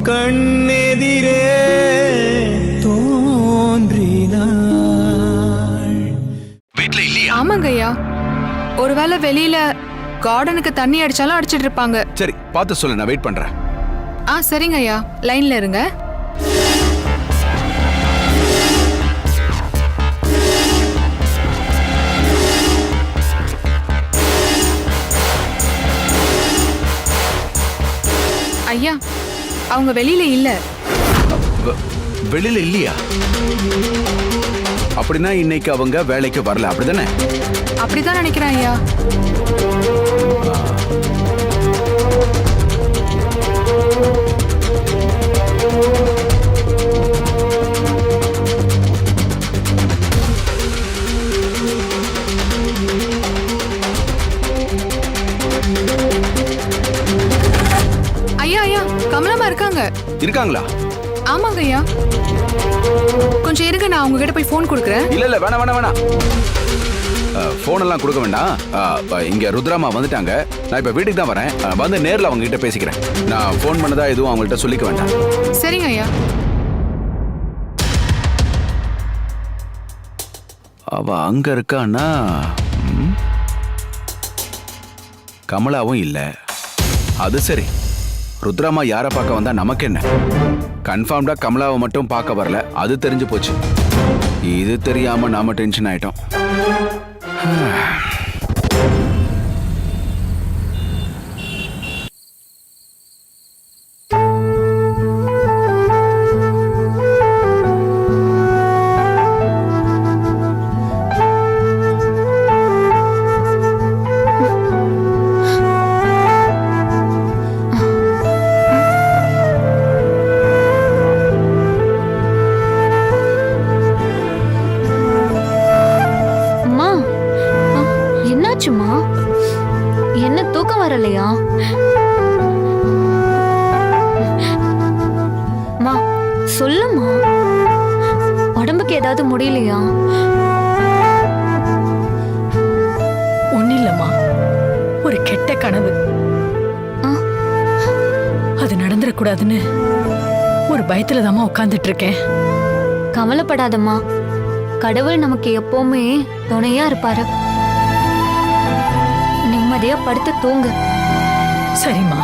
கண்ணெதிரே தோன்றினாள். வீட்ல இல்லையா? ஆமாங்க ஐயா, ஒருவேளை வெளியில கார்டனுக்கு தண்ணி அடிச்சாலும் அடிச்சிட்டு இருப்பாங்க. சரி, பார்த்து சொல்லு, நான் வெயிட் பண்றேன். சரிங்க ஐயா, லைன்ல இருங்க. ஐயா, அவங்க வெளியில இல்ல. வெளியில இல்லையா? அப்படின்னா இன்னைக்கு அவங்க வேலைக்கு வரல, அப்படிதானே? அப்படிதான் நினைக்கிறேன் ஐயா. ஐயா ஐயா, கமலமா இருக்காங்க. இருக்காங்களா? ஆமாங்க ஐயா. கொஞ்சம் இருங்க, நான் உங்ககிட்ட போய் போன் கொடுக்குறேன். இல்ல வேணாம் வேணாம் வேணாம், போன் எல்லாம் கொடுக்க வேண்டாம். இங்க ருத்ராமா வந்துட்டாங்க. நான் இப்ப வீட்டுக்கு தான் வரேன். வந்து நேர்ல அவங்க கிட்ட பேசிக்கிறேன். நான் போன் பண்ணதா எதுவும் அவங்கள்ட்ட சொல்லிக்க வேண்டாம். சரிங்க ஐயா. அவ அங்க இருக்கான்னா கமலாவும் இல்ல. அது சரி, ருத்ராமா யாரை பார்க்க வந்தா நமக்கு என்ன? கன்ஃபார்ம்டா கமலாவை மட்டும் பார்க்க வரல, அது தெரிஞ்சு போச்சு. இது தெரியாம நாம டென்ஷன் ஆயிட்டோம். என்ன தூக்கம் வரலையா? மா சொல்லுமா, உடம்புக்கு ஏதாவது முடியலையா? ஒன்னும் இல்லம்மா, ஒரு கெட்ட கனவு. அது நடந்துடக்கூடாதுன்னு ஒரு பயத்துல தாமா உட்கார்ந்துட்டு இருக்கேன். கவலைப்படாதம்மா, கடவுள் நமக்கு எப்பவுமே துணையா இருப்பாரு. நிம்மதியா படுத்து தூங்கு. சரிம்மா.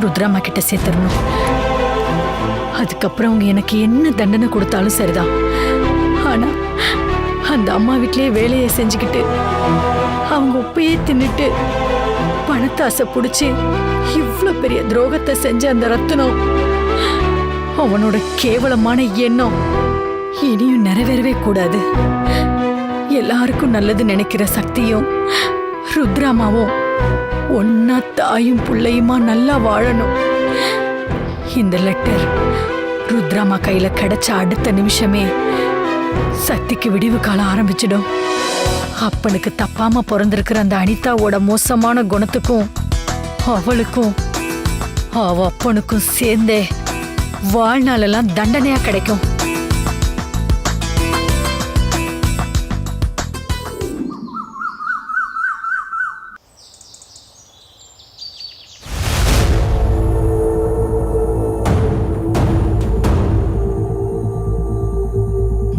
ருத்ராமா கிட்ட சேர்த்துடணும். அதுக்கப்புறம் அவங்க எனக்கு என்ன தண்டனை கொடுத்தாலும் சரிதான். ஆனா அந்த அம்மா வீட்லயே வேலையை செஞ்சுக்கிட்டு அவங்க உப்பையே தின்னுட்டு பணத்தாசை பிடிச்சி இவ்வளவு பெரிய துரோகத்தை செஞ்ச அந்த ரத்தினம், அவனோட கேவலமான எண்ணம் இனியும் நிறைவேறவே கூடாது. எல்லாருக்கும் நல்லது நினைக்கிற சக்தியும் ருத்ராமாவும் ஒன்னா தாயும் பிள்ளையுமா நல்லா வாழணும். இந்த லெட்டர் ருத்ராமா கையில கிடைச்ச அடுத்த நிமிஷமே சக்திக்கு விடிவு காலம் ஆரம்பிச்சிடும். அப்பனுக்கு தப்பாம பிறந்திருக்கிற அந்த அனிதாவோட மோசமான குணத்துக்கும் அவளுக்கும் அவ அப்பனுக்கும் சேர்ந்தே வாழ்நாளெல்லாம் தண்டனையா கிடைக்கும்.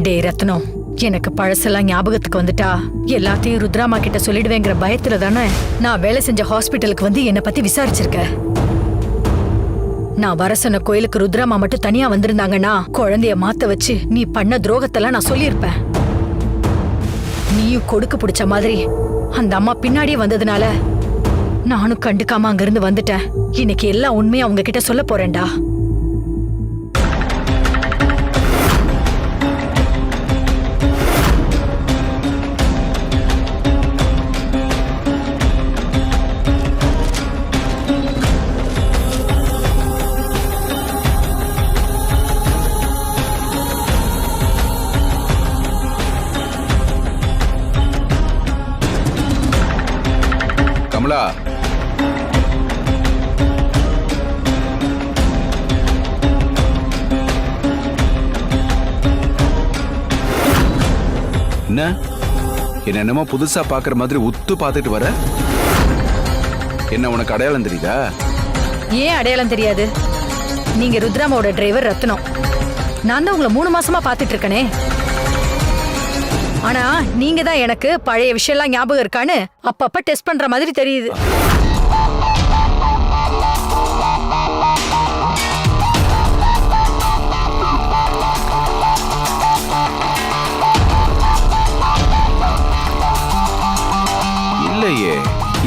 டே ரத்னம், எனக்கு பழசெல்லாம் ஞாபகத்துக்கு வந்துட்டா எல்லாத்தையும் ருத்ராமா கிட்ட சொல்லிடுவேங்கிற பயத்துல தானே நான் வேலை செஞ்ச ஹாஸ்பிட்டலுக்கு வந்து என்னை பத்தி விசாரிச்சிருக்க. நான் வர சொன்ன கோயிலுக்கு ருத்ராமா மட்டும் தனியா வந்திருந்தாங்கன்னா குழந்தைய மாத்த வச்சு நீ பண்ண துரோகத்தெல்லாம் நான் சொல்லியிருப்பேன். நீயும் கொடுக்க பிடிச்ச மாதிரி அந்த அம்மா பின்னாடியே வந்ததுனால நானும் கண்டுக்காம அங்கிருந்து வந்துட்டேன். இன்னைக்கு எல்லா உண்மையும் அவங்க கிட்ட சொல்ல போறேன்டா. கமலா, என்ன என்னமோ புதுசா பாக்குற மாதிரி உத்து பாத்துட்டு வர? என்ன உனக்கு அடையாளம் தெரியுதா? ஏன் அடையாளம் தெரியாது? நீங்க ருத்ராமாவோட டிரைவர் ரத்னம். நான் தான் உங்களை 3 மாசமா பாத்துட்டு இருக்கனே. ஆனா நீங்க தான் எனக்கு பழைய விஷயம்லாம் ஞாபகம் இருக்கான்னு அப்பப்ப டெஸ்ட் பண்ற மாதிரி தெரியுது. இல்லையே,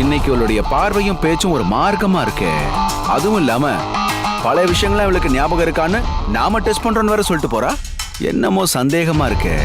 இன்னைக்கு அவளுடைய பார்வையும் பேச்சும் ஒரு மார்க்கமா இருக்கே. அதுவும் இல்லாம பழைய விஷயங்கள்லாம் அவளுக்கு ஞாபகம் இருக்கான்னு நாம டெஸ்ட் பண்றோன்னு வேற சொல்லிட்டு போறா. என்னமோ சந்தேகமா இருக்கே.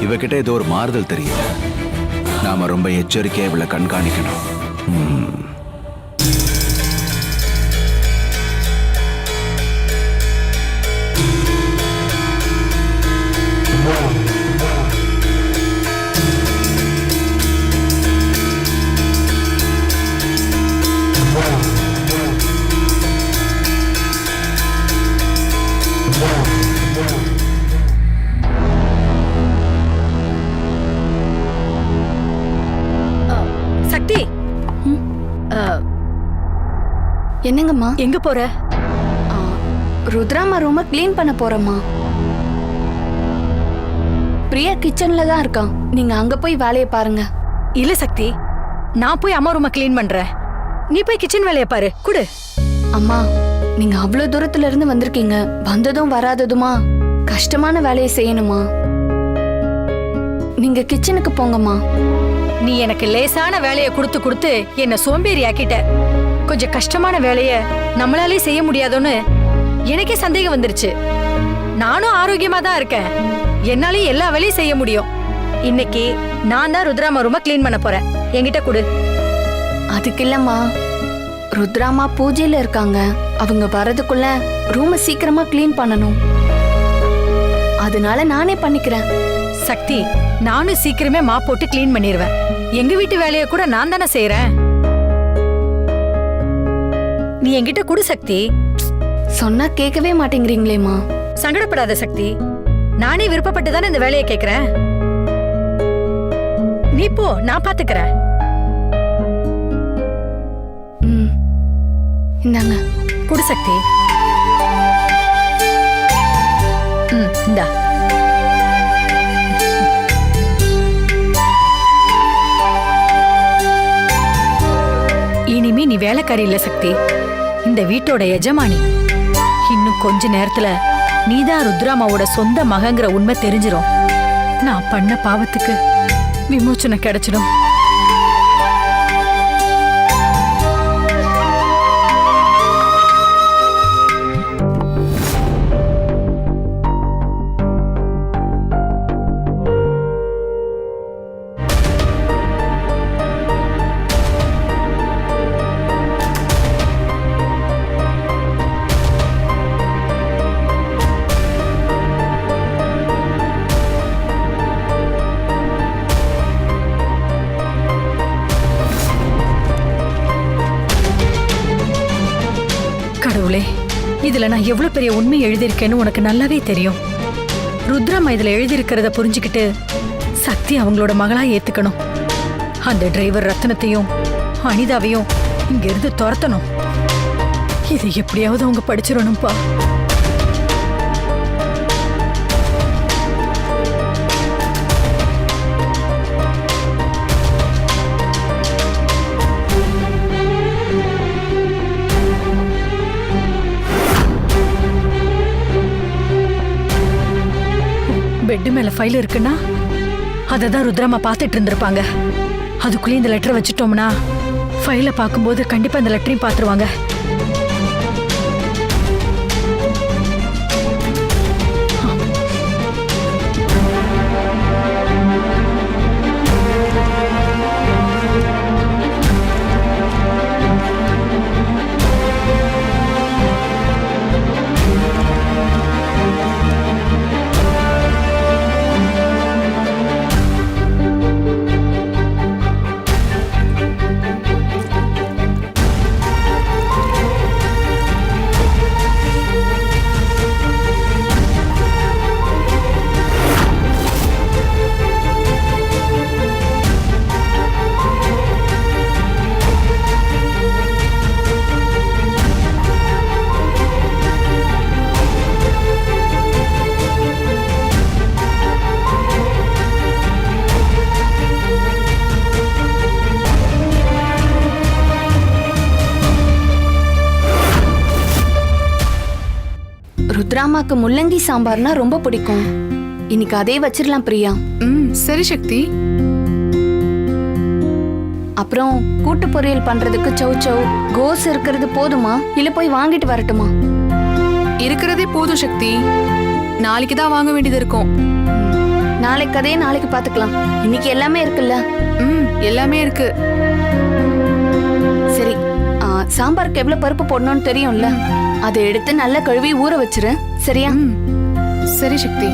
இவகிட்ட ஏதோ ஒரு மாறுதல் தெரியுது. நாம ரொம்ப எச்சரிக்கையா இவளை கண்காணிக்கணும். என்னங்கம்மா? எங்க போற? ருத்ராமா ரூமை கிளீன் பண்ண போறேம்மா. பிரியா கிச்சன்ல தான் இருக்கான். நீங்க அங்க போய் வேலையை பாருங்க. இல்ல சக்தி, நான் போய் அம்மா ரூமை கிளீன் பண்றேன். நீ போய் கிச்சன் வேலையை பாரு. குடு. அம்மா, நீங்க அவ்வளவு தூரத்துல இருந்து வந்திருக்கீங்க. வந்ததும் வராததுமா கஷ்டமான வேலையை செய்யணுமா? நீங்க கிச்சனுக்கு போங்கம்மா. நீ எனக்கு லேசான வேலையை கொடுத்து கொடுத்து என்ன சோம்பேறி ஆக்கிட்ட. கொஞ்சம் கஷ்டமான வேலைய நம்மளாலே செய்ய முடியாதோன்னு எனக்கே சந்தேகம் வந்துருச்சு. நானும் ஆரோக்கியமா தான் இருக்கேன். என்னாலே எல்லா வேலையும் செய்ய முடியும். இன்னைக்கு நான் தான் ருத்ராமா ரூமை கிளீன் பண்ண போறேன். என்கிட்ட கொடு. அதுக்கு இல்லம்மா, ருத்ராமா பூஜையில இருக்காங்க. அவங்க வரதுக்குள்ள ரூமை சீக்கிரமா கிளீன் பண்ணணும். அதனால நானே பண்ணிக்கிறேன். சக்தி, நானும் சீக்கிரமே மாப் போட்டு கிளீன் பண்ணிடுவேன். எங்க வீட்டு வேலையை கூட நான் தானே செய்யறேன். நீ என்கிட்ட குடு சக்தி. சொன்னா கேட்கவே மாட்டேங்கிறீங்களேம்மா. சங்கடப்படாத சக்தி. நானே விருப்பப்பட்டு தானே இந்த வேலையை கேக்குறேன். நீ போ, நான் பாத்துக்கிறேன். இந்தாங்க. குடு சக்தி. இந்தா. இனிமே நீ வேலைக்காரி இல்ல சக்தி, இந்த வீட்டோட எஜமானி. இன்னும் கொஞ்ச நேரத்துல நீதான் ருத்ராமாவோட சொந்த மகங்கிற உண்மை தெரிஞ்சிரும். நான் பண்ண பாவத்துக்கு விமோச்சனம் கிடைச்சிடும். கடவுளே, இதுல நான் எவ்வளவு பெரிய உண்மை எழுதியிருக்கேன்னு உனக்கு நல்லாவே தெரியும். ருத்ராமா இதுல எழுதியிருக்கிறத புரிஞ்சுக்கிட்டு சக்தி அவங்களோட மகளா ஏத்துக்கணும். அந்த டிரைவர் ரத்னத்தையும் அனிதாவையும் இங்க இருந்து துரத்தணும். இது எப்படியாவது அவங்க படிச்சிடணும்பா. பெட் மேல ஃபைல் இருக்குன்னா அததான் ருத்ராமா பார்த்துட்டு இருந்திருப்பாங்க. அதுக்குள்ளே இந்த லெட்டரை வச்சுட்டோம்னா ஃபைலை பார்க்கும்போது கண்டிப்பா இந்த லெட்டரையும் பார்த்துருவாங்க. ருத்ராமாக்கு முள்ளங்கி சாம்பார்னா ரொம்ப பிடிக்கும். இன்னைக்கு அதே வச்சிடலாம் பிரியா. சரி சக்தி. அப்புறம் கூட்டு பொரியல் பண்றதுக்கு சௌச்சௌ கோஸ் இருக்கிறது போதுமா, இல்ல போய் வாங்கிட்டு வரட்டுமா? இருக்கிறதே போதும் சக்தி. நாளைக்கு தான் வாங்க வேண்டியது இருக்கும். நாளைக்கு அதே நாளைக்கு பாத்துக்கலாம். இன்னைக்கு எல்லாமே இருக்குல்ல? எல்லாமே இருக்கு. சரி, சாம்பாருக்கு எவ்வளவு பருப்பு போடணும்னு தெரியும்ல, அதை எடுத்து நல்லா கழுவி ஊற வச்சிரு. சரியா? சரி சக்தி.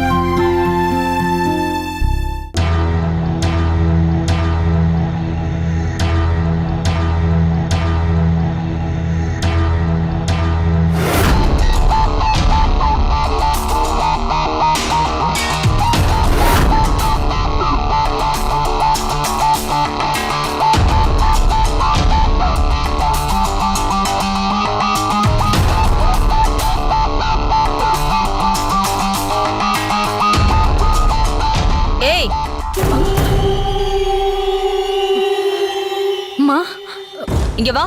இங்க வா.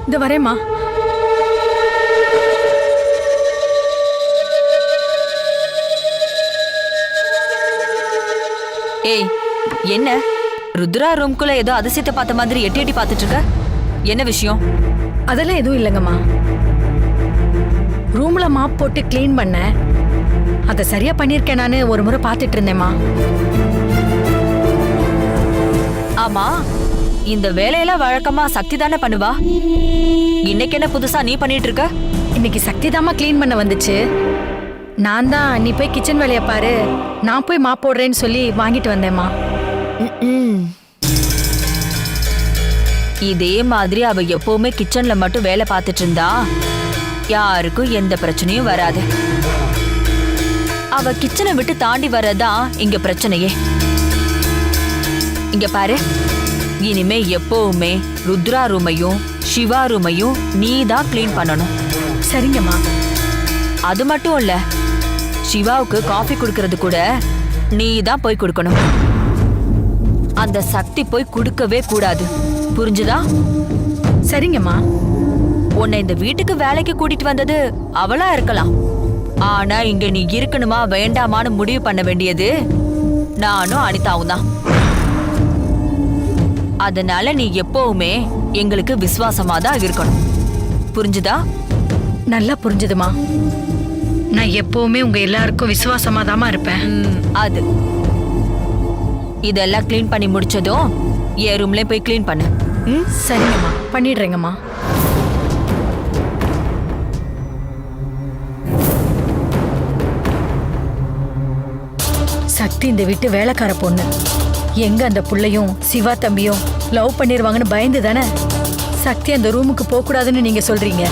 இந்த வரேம்மா. ஏய், என்ன ருத்ரா ரூம்குள்ள ஏதோ அதிசயத்தை பார்த்த மாதிரி எட்டி எட்டி பார்த்துட்டு இருக்க? என்ன விஷயம்? அதெல்லாம் எதுவும் இல்லைங்கம்மா. ரூம்ல மாப் போட்டு கிளீன் பண்ண, அதை சரியா பண்ணிருக்கேன் நானு ஒரு முறை பார்த்துட்டு இருந்தேம்மா. ஆமா, இந்த வேலையெல்லாம் வழக்கமா சக்தி தானே பண்ணுவா. இன்னைக்கு என்ன புதுசா நீ பண்ணிட்டு இருக்க? இன்னைக்கு சக்தி தாமா கிளீன் பண்ண வந்துச்சு. நான் தான் நீ போய் கிச்சன் வேலையை பாரு, நான் போய் மாப் போடுறேன்னு சொல்லி வாங்கிட்டு வந்தேம்மா. இதே மாதிரி அவ எப்பவுமே கிச்சன்ல மட்டும் வேலை பார்த்துட்டு இருந்தா யாருக்கும் எந்த பிரச்சனையும் வராது. அவ கிச்சனை விட்டு தாண்டி வர்றதான் இங்க பிரச்சனையே. இங்க பாரு, இனிமே எப்பவுமே ருத்ரா ரூமையும் சிவா ரூமையும் நீ தான் கிளீன் பண்ணணும். சரிங்கம்மா. அது மட்டும் இல்ல, சிவாவுக்கு காஃபி குடுக்கறது கூட நீ தான் போய் கொடுக்கணும். அந்த சக்தி போய் குடுக்கவே கூடாது, புரிஞ்சுதா? சரிங்கம்மா. உன்னை இந்த வீட்டுக்கு வேலைக்கு கூட்டிட்டு வந்தது அவளா இருக்கலாம், ஆனா இங்க நீ இருக்கணுமா வேண்டாமான்னு முடிவு பண்ண வேண்டியது நானும் அனிதாவும் தான். அதனால நீ எப்பவுமே எங்களுக்கு விசுவாசமா தான் இருக்கணும், புரிஞ்சுதா? நல்லா புரிஞ்சுதுமா. நான் எப்பவுமே உங்க எல்லாருக்கும் விசுவாசமா தாமா இருப்பேன். அது இதெல்லாம் கிளீன் பண்ணி முடிச்சதும் என் ரூம்ல போய் கிளீன் பண்ணு. சரிங்கம்மா, பண்ணிடுறேங்கம்மா. சக்தி இந்த வீட்டு வேலைக்கார பொண்ணு. எங்க அந்த புள்ளையும் சிவா தம்பியும் லவ் பண்ணிருவாங்கன்னு பயந்து தானே சக்தி அந்த ரூமுக்கு போக கூடாதுன்னு நீங்க சொல்றீங்க.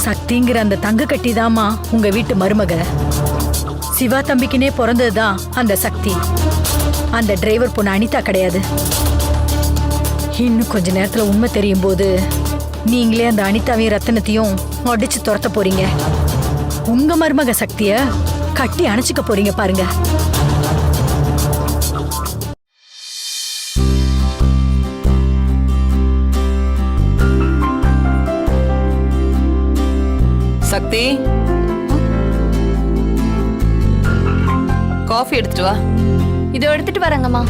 சக்திங்கிற அந்த தங்க கட்டிதாமா உங்க வீட்டு மருமக. சிவா தம்பிக்குனே பிறந்ததுதான் அந்த சக்தி. அந்த டிரைவர் பொண்ணு அனிதா கிடையாது. இன்னும் கொஞ்ச நேரத்துல உண்மை தெரியும் போது நீங்களே அந்த அனிதாவையும் ரத்தனத்தையும் அடிச்சு துரத்த போறீங்க. உங்க மருமக சக்திய கட்டி அணைச்சிக்க போறீங்க பாருங்க. சக்தி, காஃபி எடுத்துட்டு வா. இதோ எடுத்துட்டு வரேங்கம்மா.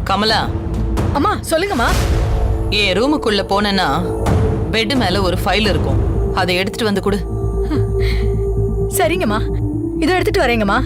கமலா, அம்மா சொல்லுங்கம்மா. என் ரூமுக்குள்ள போனேன்னா பெட் மேல ஒரு ஃபைல் இருக்கும், அதை எடுத்துட்டு வந்து கொடு. சரிங்கம்மா, இதோ எடுத்துட்டு வரேங்கம்மா.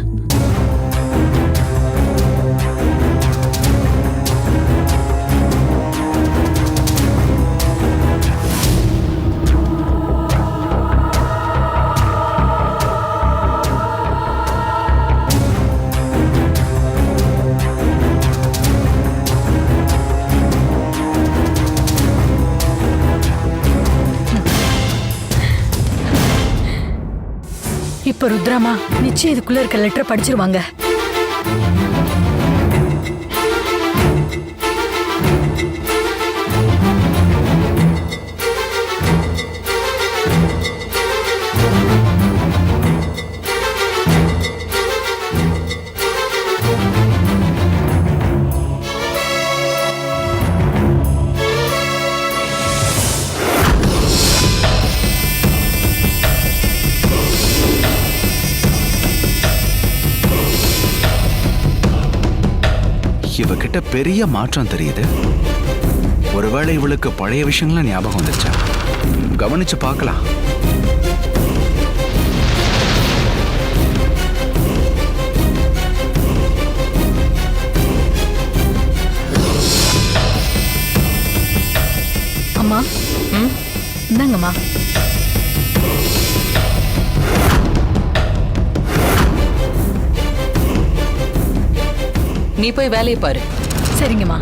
இப்ப ருத்ராமா நிச்சயம் இதுக்குள்ள இருக்க லெட்டர் படிச்சிருவாங்க. இவகிட்ட பெரிய மாற்றம் தெரியுது. ஒருவேளை இவளுக்கு பழைய விஷயங்கள்லாம் ஞாபகம் வந்துச்சா? கவனிச்சு பார்க்கலாம். அம்மா, இந்தாங்கம்மா. நீ போய் வேலையை பாரு. சரிங்கம்மா.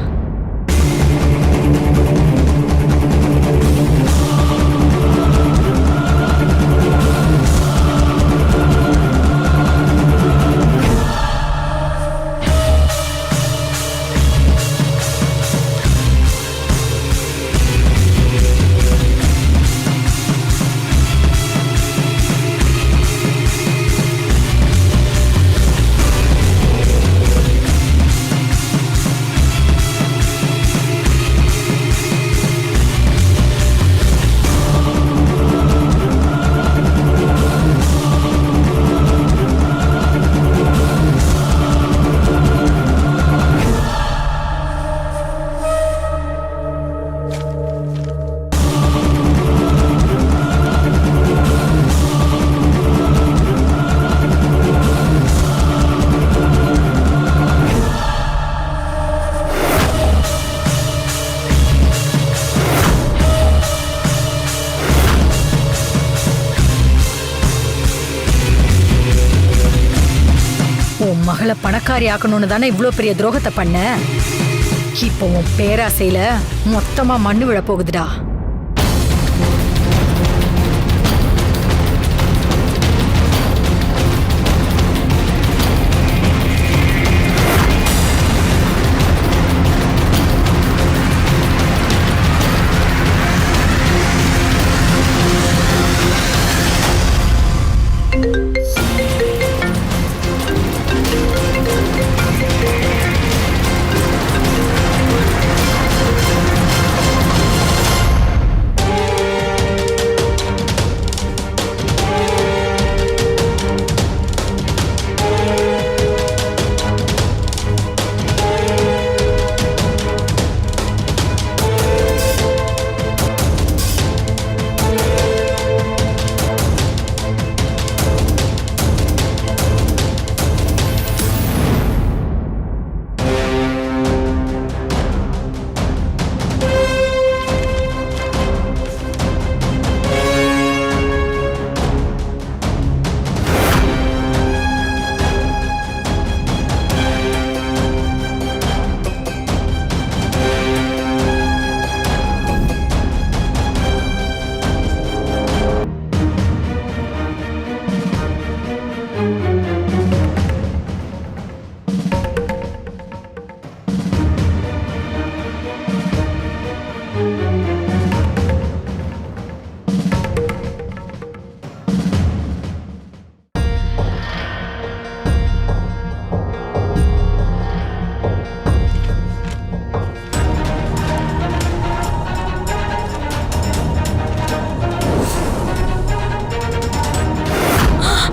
மருமகளை பணக்காரி ஆக்கணும்னு தானே இவ்ளோ பெரிய துரோகத்தை பண்ண. இப்போ உன் பேராசையில மொத்தமா மண்ணு விழ போகுதுடா.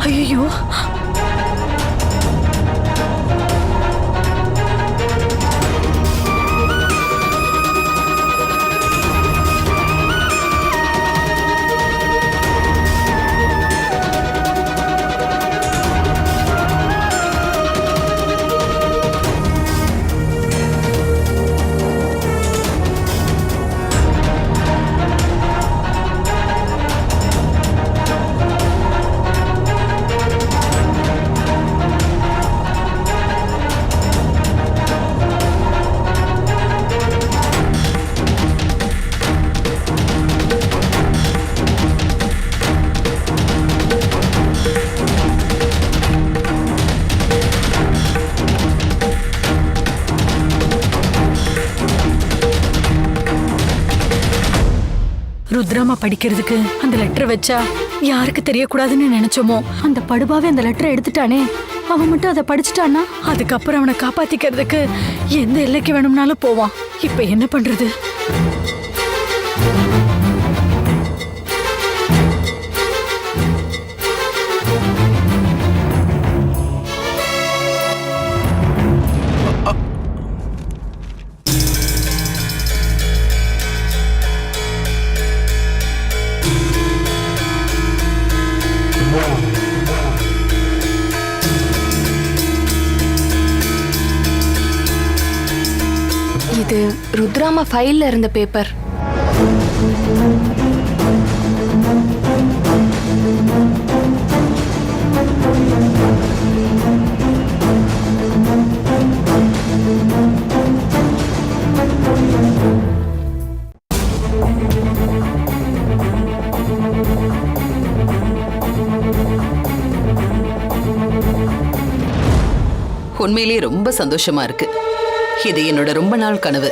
ஐயோ, ருத்ராமா படிக்கிறதுக்கு அந்த லெட்டர் வச்சா யாருக்கு தெரியக்கூடாதுன்னு நினைச்சோமோ அந்த படுபாவே அந்த லெட்டரை எடுத்துட்டானே. அவன் மட்டும் அதை படிச்சுட்டான்னா அதுக்கப்புறம் அவனை காப்பாத்திக்கிறதுக்கு எந்த எல்லைக்கு வேணும்னாலும் போவான். இப்ப என்ன பண்றது? இது ருத்ராமா ஃபைல்ல இருந்த பேப்பர். உண்மையிலேயே ரொம்ப சந்தோஷமா இருக்கு. இது என்னோட ரொம்ப நாள் கனவு.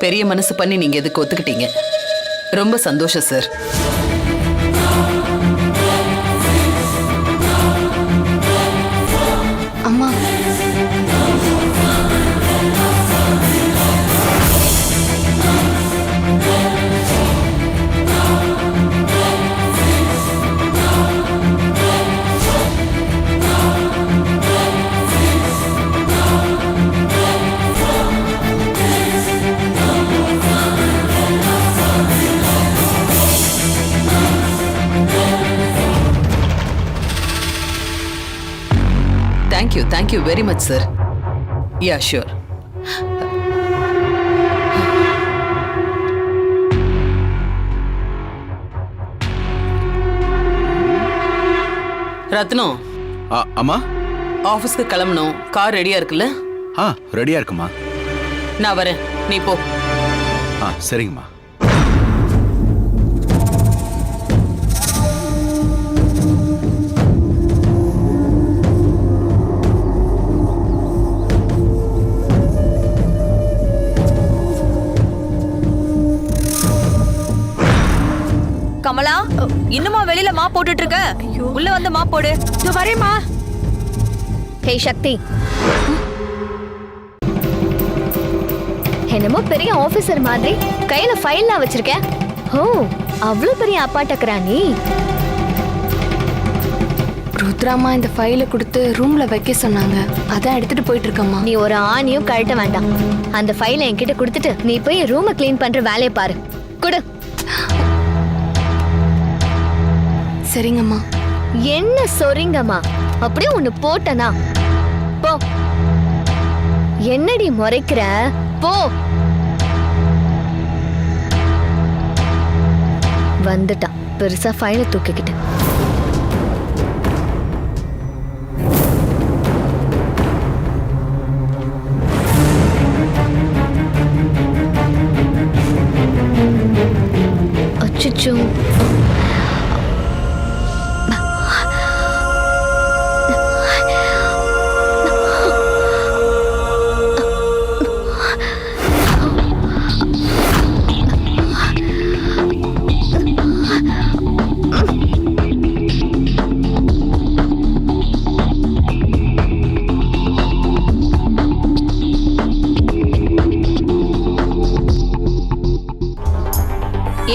பெரிய மனசு பண்ணி நீங்க எதுக்கு ஒத்துக்கிட்டீங்க. ரொம்ப சந்தோஷம் சார். அம்மா, Thank you very much, sir. Yeah, sure. ரத்னம், அம்மா, ஆபீஸ்க்கு கிளம்பணும். கார் ரெடியா இருக்குல்ல? ஆ ரெடியா இருக்குமா? நான் வரேன், நீ போ. ஆ சரிங்கம்மா. கமலா, இன்னுமா வெளியில மா போட்டுட்டு இருக்க? உள்ள வந்து மா போடு. இதோ வரேம்மா. ஹே சக்தி, என்னமோ பெரிய ஆபீசர் மாதிரி கையில ஃபைல்லாம் வச்சிருக்க. ஓ, அவ்வளவு பெரிய அப்பாட்டக்கறா நீ? ருத்ராமா இந்த ஃபைலை கொடுத்து ரூம்ல வைக்க சொன்னாங்க, அதான் எடுத்துட்டு போயிட்டு இருக்கம்மா. நீ ஒரு ஆணியும் கழட்ட வேண்டாம். அந்த ஃபைலை என்கிட்ட கொடுத்துட்டு நீ போய் ரூமை க்ளீன் பண்ற வேலையை பாரு. குடு. சரிங்கம்மா. என்ன சொறீங்கம்மா? அப்படியே ஒண்ணு போட்டனா போ. என்னடி முறைக்கிற? போ. வந்துட்டான் பெருசா ஃபைலை தூக்கிக்கிட்டு. அச்சச்சோ,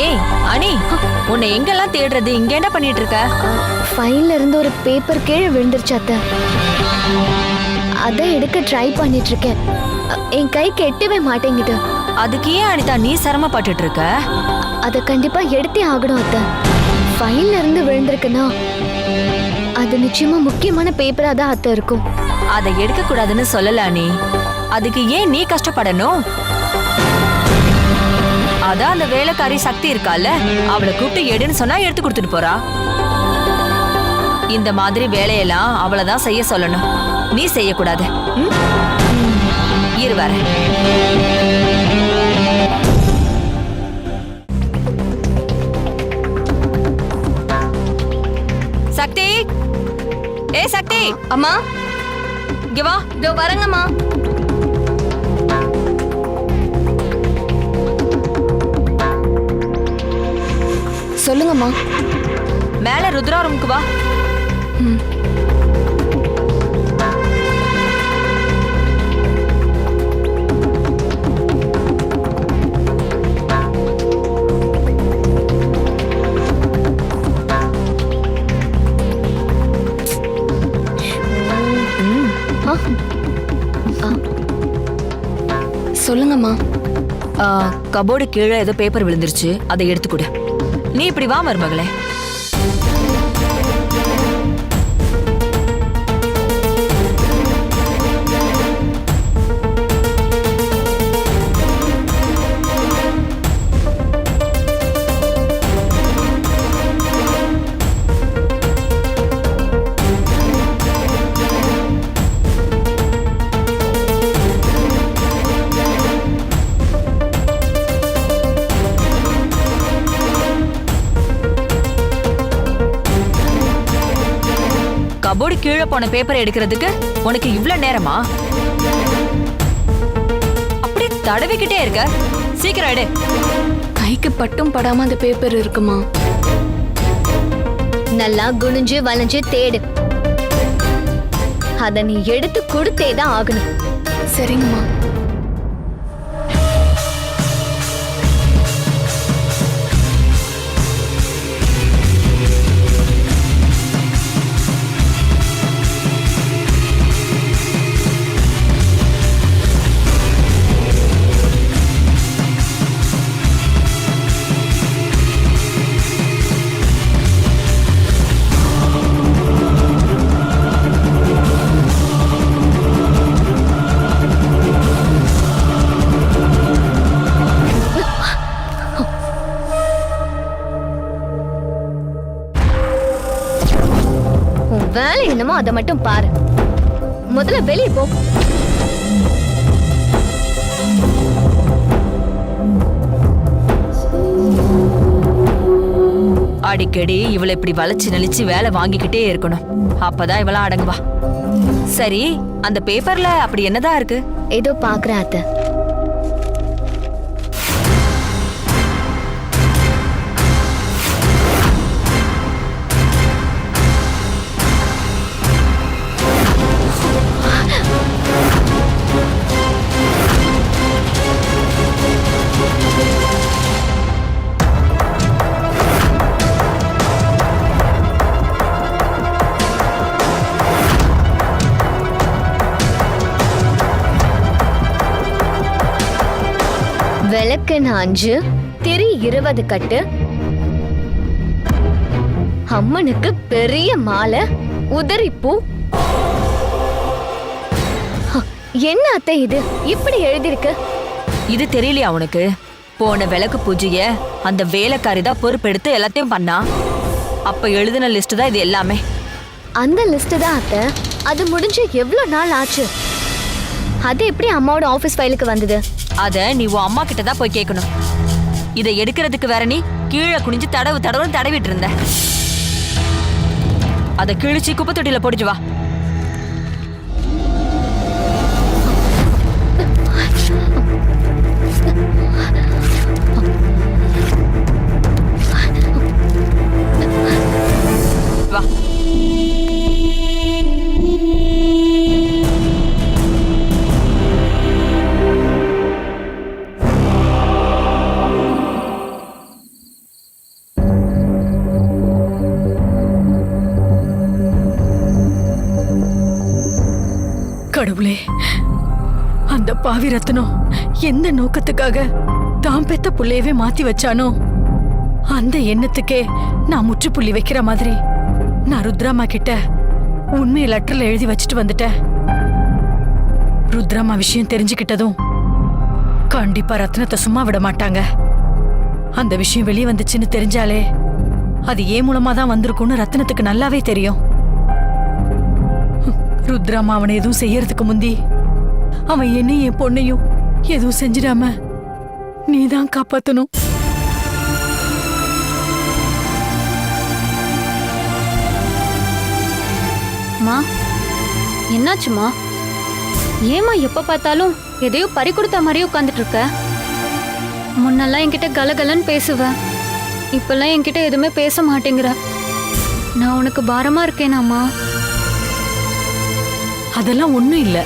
ஏய் அனி, உன்னை எங்கெல்லாம் தேடுறது? இங்க என்ன பண்ணிட்டு இருக்க? ஃபைல்ல இருந்து ஒரு பேப்பர் கீழே விழுந்துருச்சு அத்தை. அதை எடுக்க ட்ரை பண்ணிட்டு இருக்கேன். என் கைக்கு எட்டவே மாட்டேங்குது. அதுக்கு ஏன் அனிதா நீ சிரமப்பட்டுட்டு இருக்க? அதை கண்டிப்பா எடுத்தே ஆகணும் அத்தை. ஃபைல்ல இருந்து விழுந்திருக்குன்னா அது நிச்சயமா முக்கியமான பேப்பரா தான் அத்தை இருக்கும். அதை எடுக்க கூடாதுன்னு சொல்லல அனி. அதுக்கு ஏன் நீ கஷ்டப்படணும்? அதான் அந்த வேலைக்காரி சக்தி இருக்கால, அவளை கூப்பிட்டு எடுன்னு சொன்னா எடுத்து கொடுத்துட்டு போறா. இந்த மாதிரி வேலையெல்லாம் அவளைதான் செய்ய சொல்லணும், நீ செய்யக்கூடாது. இரு வர. சக்தி, ஏ சக்தி. அம்மா இங்க வா. இதோ வரங்கம்மா. சொல்லுங்கம்மா. மேல ருத்ரா ரூமுக்கு வா. சொல்லுங்கம்மா. கபோர்டு கீழே ஏதோ பேப்பர் விழுந்துருச்சு, அதை எடுத்துக்கூட. நீ இப்படி வா மருமகளே. கபோர்டு கீழே போன பேப்பரை எடுக்கிறதுக்கு உனக்கு இவ்வளவு நேரமா? அப்படி தடவிக்கிட்டே இருக்க, சீக்கிரம் எடு. கைக்கு பட்டும் படாம அந்த பேப்பர் இருக்குமா? நல்லா குனிஞ்சு வளைஞ்சு தேடு. அத நீ எடுத்து கொடுத்தே தான் ஆகணும். சரிங்கம்மா. வேலை என்னமோ அதை மட்டும் பாரு. முதல்ல வெளியே போ. அடிக்கடி இவளை இப்படி வளைச்சு நெளிச்சு வேலை வாங்கிக்கிட்டே இருக்கணும். அப்பதான் இவளா அடங்குவா. சரி, அந்த பேப்பர்ல அப்படி என்னதான் இருக்கு? ஏதோ பாக்குறேன் அத்தை. விளக்கு 5, திரி 20 கட்டு, அம்மனுக்கு பெரிய மாலை, உதிரிப்பூ. என்ன அத்தை இது இப்படி எழுதிருக்கு? இது தெரியலையா உனக்கு? போன விளக்கு பூஜைய அந்த வேலைக்காரி தான் பொறுப்பெடுத்து எல்லாத்தையும் பண்ணா. அப்ப எழுதின லிஸ்ட் தான் இது எல்லாமே. அந்த லிஸ்ட் தான் அத்தை. அது முடிஞ்சு எவ்வளவு நாள் ஆச்சு? அது எப்படி அம்மாவோட ஆபீஸ் ஃபைலுக்கு வந்தது? அத நீ உன் அம்மா கிட்ட தான் போய் கேட்கணும். இதை எடுக்கிறதுக்கு வேற நீ கீழே குனிஞ்சு தடவுன்னு தடவிட்டு இருந்த. அதை கிழிச்சு குப்பை தொட்டியில போடுச்சு வா. வா. கடவுளே, அந்த பாவி ரத்னம் எந்த நோக்கத்துக்காக தான் பெத்த புள்ளையவே மாத்தி வச்சானோ அந்த எண்ணத்துக்கே நான் முற்றுப்புள்ளி வைக்கிற மாதிரி நான் ருத்ராமா கிட்ட உண்மையை லெட்டர்ல எழுதி வச்சுட்டு வந்துட்டேன். ருத்ராமா விஷயம் தெரிஞ்சுக்கிட்டதும் கண்டிப்பா ரத்னத்தை சும்மா விட மாட்டாங்க. அந்த விஷயம் வெளியே வந்துச்சுன்னு தெரிஞ்சாலே அது ஏன் மூலமா தான் வந்திருக்கும்னு ரத்னத்துக்கு நல்லாவே தெரியும். ருத்ராமா அவனை எதுவும் செய்யறதுக்கு முந்தி அவன் என்னையும் என் பொண்ணையும் எதுவும் செஞ்சிடாம நீதான் காப்பாத்தணும். மா, என்னாச்சுமா? ஏமா எப்ப பார்த்தாலும் எதையோ பறி கொடுத்த மாதிரியே உட்காந்துட்டு இருக்க? முன்னெல்லாம் என்கிட்ட கலகலன்னு பேசுவ, இப்பெல்லாம் என்கிட்ட எதுவுமே பேச மாட்டேங்கிற. நான் உனக்கு பாரமா இருக்கேனாமா? அதெல்லாம் ஒண்ணும் இல்ல.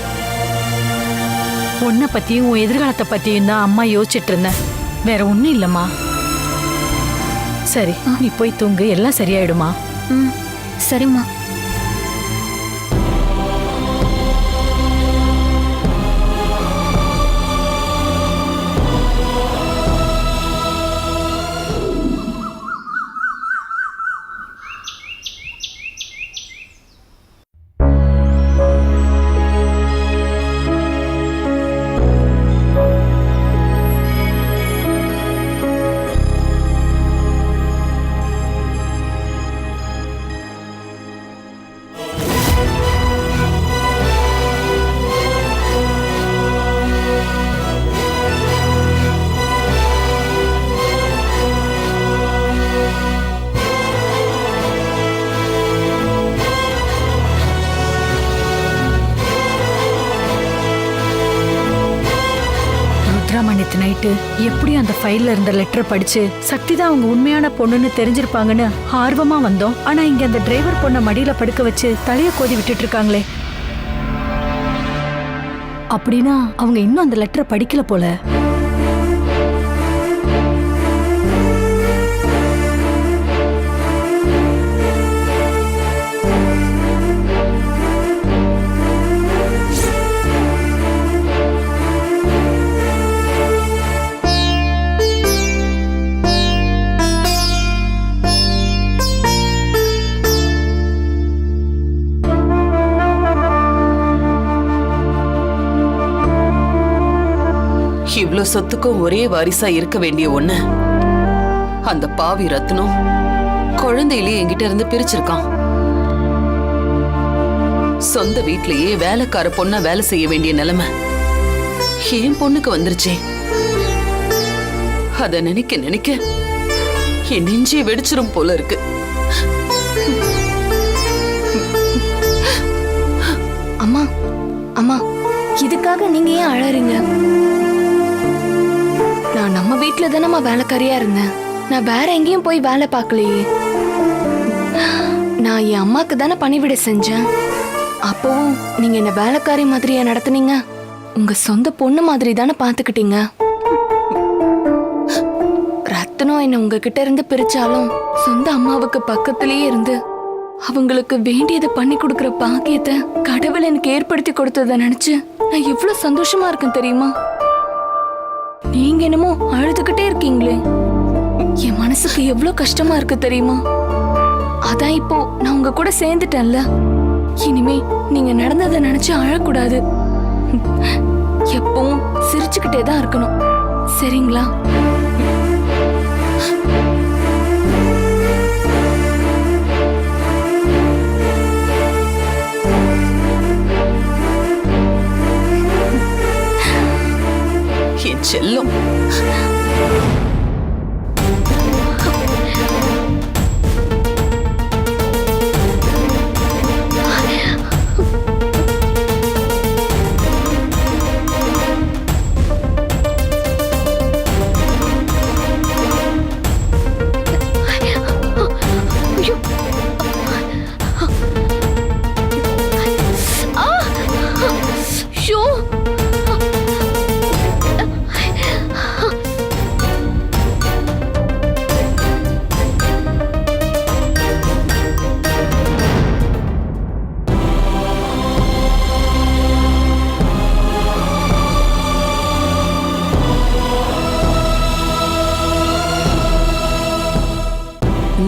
உன்னை பத்தியும் உன் எதிர்காலத்தை பத்தியும் தான் அம்மா யோசிச்சுட்டு இருந்தேன். வேற ஒண்ணும் இல்லம்மா. சரி, நீ போய் தூங்கு, எல்லாம் சரியாயிடுமா? ம், சரிம்மா. நேத்து நைட்டு எப்படி அந்த ஃபைல்ல இருந்த லெட்டர் படிச்சு சக்தி தான் அவங்க உண்மையான பொண்ணுன்னு தெரிஞ்சிருப்பாங்கன்னு ஆர்வமா வந்தோம். ஆனா இங்க அந்த டிரைவர் பொண்ண மடியில படுக்க வச்சு தலைய கோதி விட்டுட்டு இருக்காங்களே. அப்படின்னா அவங்க இன்னும் அந்த லெட்டரை படிக்கல போல. இவ்வளவு சொத்துக்கும் ஒரே வாரிசா இருக்க வேண்டிய ஒண்ணு அந்த பாவி ரத்னம் குழந்தையிலேயே என்கிட்ட இருந்து பிரிச்சிருக்கான். சொந்த வீட்லயே வேலைக்கார பொண்ணா வேலை செய்ய வேண்டிய நிலைமை என் பொண்ணுக்கு வந்துருச்சே. அத நினைக்க நினைக்க என் நெஞ்சே வெடிச்சிரும் போல இருக்கு. அம்மா அம்மா, இதுக்காக நீங்க ஏன் அழறீங்க? நான் நம்ம வீட்டுல தானம்மா வேலைக்காரியா இருந்தேன். நான் வேற எங்கேயும் போய் வேலை பார்க்கலையே. நான் என் அம்மாக்கு தானே பணிவிடை செஞ்சேன். அப்பவும் நீங்க என்ன வேலைக்காரி மாதிரியா நடத்துனீங்க? உங்க சொந்த பொண்ணு மாதிரி தானே பாத்துக்கிட்டீங்க. ரத்னம் என்ன உங்ககிட்ட இருந்து பிரிச்சாலும் சொந்த அம்மாவுக்கு பக்கத்திலேயே இருந்து அவங்களுக்கு வேண்டியதை பண்ணி கொடுக்கற பாக்கியத்தை கடவுள் எனக்கு ஏற்படுத்தி கொடுத்ததை நினைச்சு நான் எவ்வளவு சந்தோஷமா இருக்கேன் தெரியுமா? நீங்க என்னமோ அழுதுகிட்டே இருக்கீங்களே, என் மனசுக்கு எவ்வளவு கஷ்டமா இருக்கு தெரியுமா? அதான் இப்போ நான் உங்க கூட சேர்ந்துட்டேன்ல, இனிமே நீங்க நடந்ததை நினைச்சு அழக்கூடாது. எப்பவும் சிரிச்சுக்கிட்டே தான் இருக்கணும், சரிங்களா? என் செல்லம்,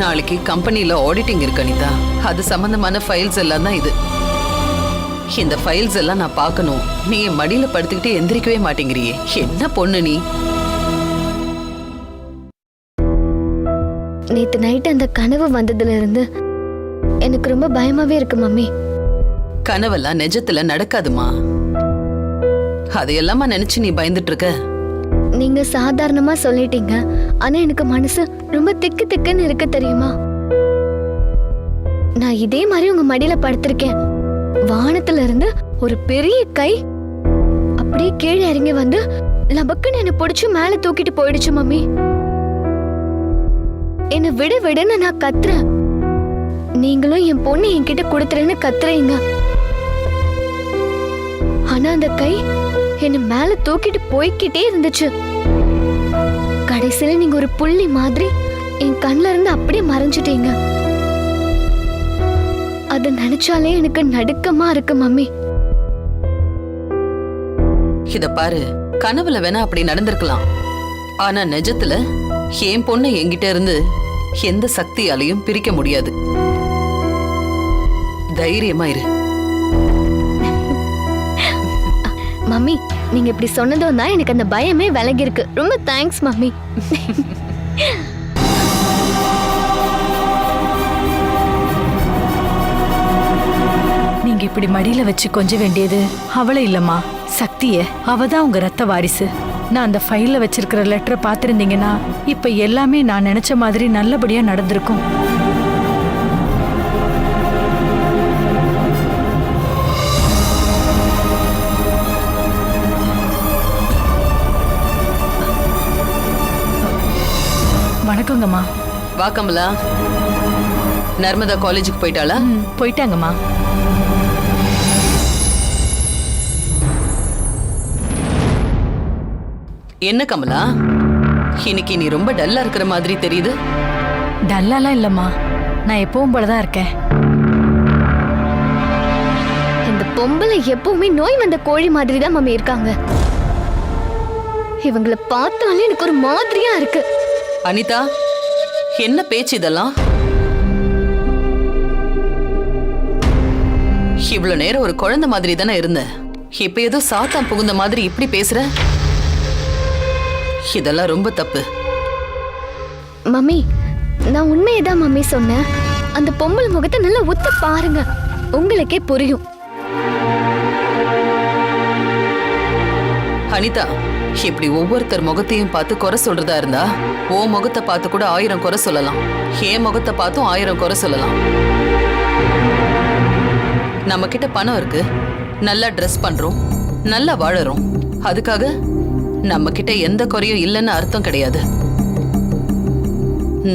நாளைக்கு கம்பெனில ஆடிட்டிங் இருக்கு அனிதா. அது சம்பந்தமான ஃபைல்ஸ் எல்லாம் தான் இது. இந்த ஃபைல்ஸ் எல்லாம் நான் பார்க்கணும். நீ என் மடியில படுத்துக்கிட்டு எந்திரிக்கவே மாட்டேங்கிறியே, என்ன பொண்ணு நீ? நேத்து நைட் அந்த கனவு வந்ததுல இருந்து எனக்கு ரொம்ப பயமாவே இருக்கு மம்மி. கனவெல்லாம் நிஜத்துல நடக்காதுமா. அதையெல்லாமா நினைச்சு நீ பயந்துட்டு இருக்க? நீங்க சாதாரணமா சொல்லிட்டீங்க, ஆனா எனக்கு மனசு ரொம்ப திக்கு திக்குன்னு இருக்கு தெரியுமா? நான் இதே மாதிரி உங்க மடியில படுத்திருக்கேன். வானத்துல இருந்து ஒரு பெரிய கை அப்படியே கீழே இறங்கி வந்து லபக்குன்னு என்ன பிடிச்சு மேல தூக்கிட்டு போயிடுச்சு மம்மி. என்ன விடு விடுன்னு நான் கத்துறேன். நீங்களும் என் பொண்ணு என்கிட்ட கொடுத்துறேன்னு கத்துறீங்க. ஆனா அந்த கை என்ன மேல தூக்கிட்டு போய்கிட்டே இருந்துச்சு. கடைசியில நீங்க ஒரு புள்ளி மாதிரி என் கண்ணுல இருந்து அப்படியே மறைஞ்சிட்டீங்க. அத நினைச்சாலே எனக்கு நடுக்கமா இருக்கு மம்மி. இத பாரு, கனவுல வேணா அப்படி நடந்திருக்கலாம். ஆனா நிஜத்துல என் பொண்ணு என்கிட்ட இருந்து எந்த சக்தியாலையும் பிரிக்க முடியாது. தைரியமா இரு மம்மி. நீங்க இப்படி சொன்னதும் தான் எனக்கு அந்த பயமே விலகி இருக்கு. ரொம்ப தேங்க்ஸ் மம்மி. நீங்க இப்படி மடியில வச்சு கொஞ்ச வேண்டியது அவளை இல்லம்மா, சக்திய. அவதான் உங்க ரத்த வாரிசு. நான் அந்த ஃபைல்ல வச்சிருக்கிற லெட்டரை பார்த்திருந்தீங்கன்னா இப்ப எல்லாமே நான் நினைச்ச மாதிரி நல்லபடியா நடந்திருக்கும். வணக்கங்கம்மா. வா கமலா. நர்மதா காலேஜுக்கு போயிட்டாளா? போயிட்டாங்கம்மா. என்ன கமலா, இன்னைக்கு நீ ரொம்ப டல்லா இருக்கிற மாதிரி தெரியுது. டல்லாலாம் இல்லம்மா, நான் எப்பவும் போலதான் இருக்கேன். இந்த பொம்பளை எப்பவுமே நோய் வந்த கோழி மாதிரி தான் மம்மி இருக்காங்க. இவங்களை பார்த்தாலே எனக்கு ஒரு மாதிரியா இருக்கு. அனிதா, என்ன பேச்சு இதெல்லாம்? இவ்வளவு நேரம் ஒரு குழந்தை மாதிரி தானே இருந்த, இப்ப ஏதோ சாத்தான் புகுந்த மாதிரி இப்படி பேசுற? இதெல்லாம் ரொம்ப தப்பு. மம்மி, நான் உண்மையதான் மம்மி சொன்னேன். அந்த பொம்பளை முகத்தை நல்லா உத்து பாருங்க, உங்களுக்கே புரியும். அனிதா, இப்படி ஒவ்வொருத்தர் முகத்தையும் பார்த்து குறை சொல்றதா இருந்தா ஓ முகத்தை பார்த்து கூட 1000 குறை சொல்லலாம். என் முகத்தை பார்த்தும் 1000 குறை சொல்லலாம். நம்ம கிட்ட பணம் இருக்கு, நல்லா ட்ரெஸ் பண்றோம், நல்லா வாழறோம். அதுக்காக நம்ம கிட்ட எந்த குறையும் இல்லைன்னு அர்த்தம் கிடையாது.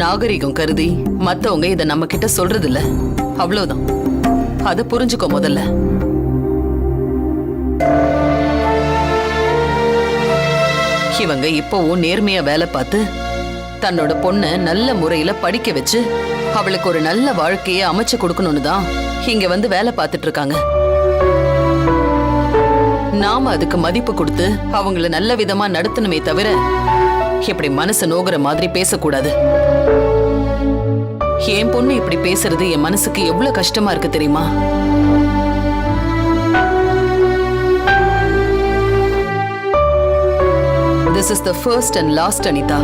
நாகரிகம் கருதி மத்தவங்க இத நம்ம கிட்ட சொல்றது இல்ல, அவ்வளவுதான். அத புரிஞ்சுக்கோ முதல்ல. இவங்க இப்போவும் நேர்மையா வேலை பார்த்து தன்னோட பொண்ண நல்ல முறையில படிக்க வச்சு அவளுக்கு ஒரு நல்ல வாழ்க்கையை அமைச்சு கொடுக்கணும்னு தான் இங்க வந்து வேலை பார்த்துட்டு இருக்காங்க. நாம அதுக்கு மதிப்பு கொடுத்து அவங்கள நல்ல விதமா நடத்தணுமே தவிர இப்படி மனசு நோகுற மாதிரி பேசக்கூடாது. என் பொண்ணு இப்படி பேசுறது என் மனசுக்கு எவ்வளவு கஷ்டமா இருக்கு தெரியுமா? This is the first and last, Anitha.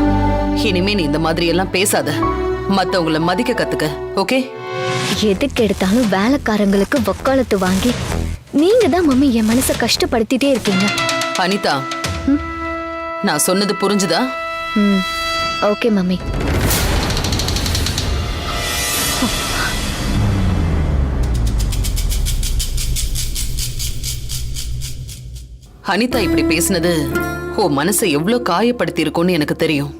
இனிமே நீ இந்த மாதிரி எல்லாம் பேசாத. மத்தவங்கள மதிக்க கத்துக்க, ஓகே? எதுக்கு எடுத்தாலும் வேலைக்காரங்களுக்கு வக்காலத்து வாங்கி நீங்க தான் மம்மி என் மனசை கஷ்டப்படுத்திட்டே இருக்கீங்க. அனிதா, நான் சொன்னது புரிஞ்சுதா? Okay mummy. அனிதா இப்படி பேசினது ஓ மனசை எவ்வளவு காயப்படுத்தி இருக்கும்னு எனக்கு தெரியும்.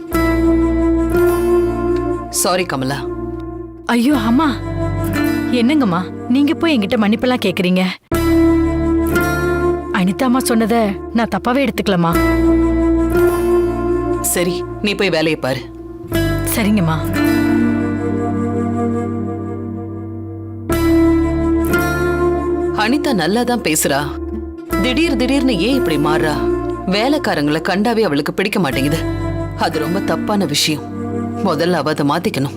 சாரி கமலா. ஐயோ அம்மா, என்னங்கம்மா நீங்க போய் என்கிட்ட மன்னிப்பெல்லாம் கேக்குறீங்க? அனிதாம்மா சொன்னத நான் தப்பாவே எடுத்துக்கலாமா? சரி, நீ போய் வேலையை பாரு. சரிங்கம்மா. அனிதா நல்லா தான் பேசுறா. திடீர்னு ஏன் இப்படி மாறா? வேலைக்காரங்களை கண்டாவே அவளுக்கு பிடிக்க மாட்டேங்குது. அது ரொம்ப தப்பான விஷயம். முதல்ல அவ அதை மாத்திக்கணும்.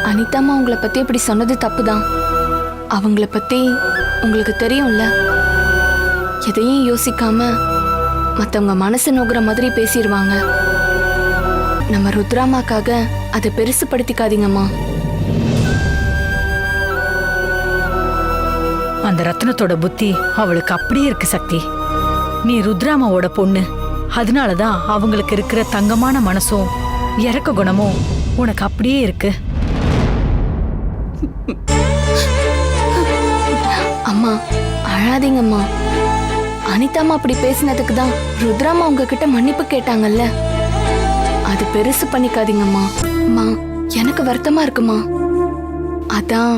அனிதாம்மா உங்களை பத்தி இப்படி சொன்னது தப்புதான். அவங்கள பத்தி உங்களுக்கு தெரியும்ல. எதையும் யோசிக்காம மத்தவங்க மனசு நோகுற மாதிரி பேசிடுவாங்க. நம்ம ருத்ராமாக்காக அதை பெருசுப்படுத்திக்காதீங்கம்மா. அந்த ரத்னத்தோட புத்தி அவளுக்கு அப்படியே இருக்கு சக்தி. நீ ருத்ராமாவோட பொண்ணு, அதனாலதான் அவங்களுக்கு இருக்கிற தங்கமான மனசும் இறக்க குணமும் உனக்கு அப்படியே இருக்கு. அம்மா அழாதீங்கம்மா. அனிதாம்மா அப்படி பேசினதுக்கு தான் ருத்ராமா உங்ககிட்ட மன்னிப்பு கேட்டாங்கல்ல. அது பெருசு பண்ணிக்காதீங்கம்மா. அம்மா எனக்கு வருத்தமா இருக்குமா. அதான்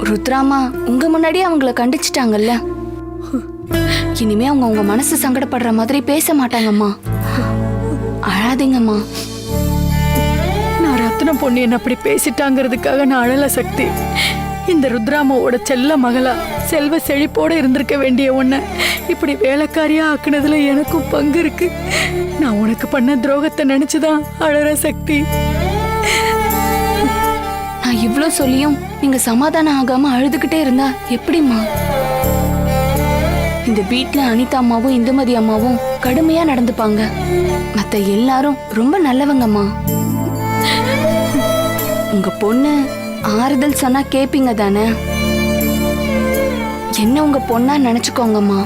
ருத்ராமா உங்க முன்னாடியே அவங்கள கண்டிச்சிட்டாங்கல்ல. இனிமே அவங்க உங்க மனசு சங்கடப்படுற மாதிரி பேச மாட்டாங்கம்மா. அழாதீங்கம்மா. நான் ரத்ன பொண்ணு என்ன அப்படி பேசிட்டாங்கிறதுக்காக நான் அழல சக்தி. இந்த ருத்ராமாவோட செல்ல மகளா செல்வ செழிப்போட இருந்திருக்க வேண்டிய உன்னை இப்படி வேலைக்காரியா ஆக்குனதுல எனக்கும் பங்கு இருக்கு. நான் உனக்கு பண்ண துரோகத்தை நினைச்சுதான் அழற சக்தி. நான் இவ்ளோ சொல்லியும் நீங்க சமாதானம் ஆகாம அழுதுகிட்டே இருந்தா எப்படிம்மா? இந்த வீட்ல அனிதா அம்மாவும் இந்துமதி அம்மாவும் கடுமையா நடந்துப்பாங்க. மத்த எல்லாரும் ரொம்ப நல்லவங்கம்மா. உங்க பொண்ணு ஆறுதல் சொன்னா கேப்பீங்க தானே? என்ன உங்க பொண்ணா நினைச்சுக்கோங்கம்மா.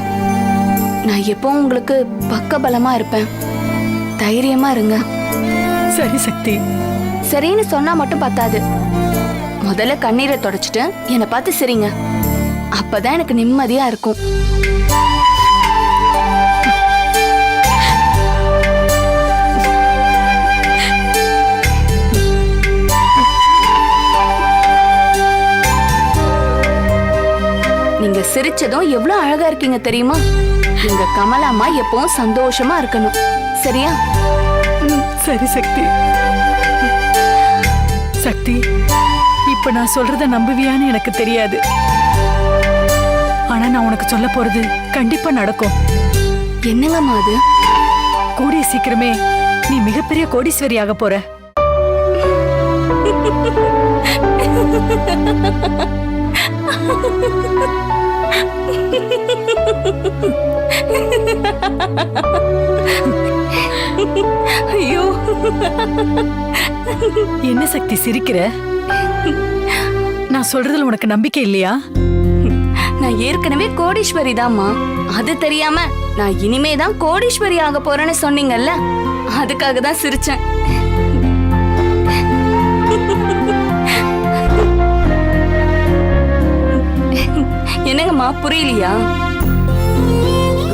நான் எப்பவும் உங்களுக்கு பக்க பலமா இருப்பேன். தைரியமா இருங்க. சரி சக்தி. சரின்னு சொன்னா மட்டும் பத்தாது. முதல்ல கண்ணீரை தொடச்சிட்டு என்னை பார்த்து சிரிங்க. அப்பதான் எனக்கு நிம்மதியா இருக்கும். நீங்க சிரிச்சதும் எவ்வளவு அழகா இருக்கீங்க தெரியுமா? எங்க கமலாம்மா எப்பவும் சந்தோஷமா இருக்கணும். சரியா? சரி சக்தி. சக்தி, இப்ப நான் சொல்றத நம்புவியான்னு எனக்கு தெரியாது. ஆனா நான் உனக்கு சொல்ல போறது கண்டிப்பா நடக்கும். என்னங்கம்மா அது? கூடிய சீக்கிரமே நீ மிகப்பெரிய கோடீஸ்வரி ஆக போற. ஐயோ, என்ன சக்தி சிரிக்கிற? நான் சொல்றதுல உனக்கு நம்பிக்கை இல்லையா? நான் ஏற்கனவே கோடீஸ்வரி தாம்மா. அது தெரியாம நான் இனிமே தான் கோடீஸ்வரி ஆக போறேன்னு சொன்னீங்கல்ல, அதுக்காக தான் சிரிச்சேன். என்னங்கம்மா புரியலையா?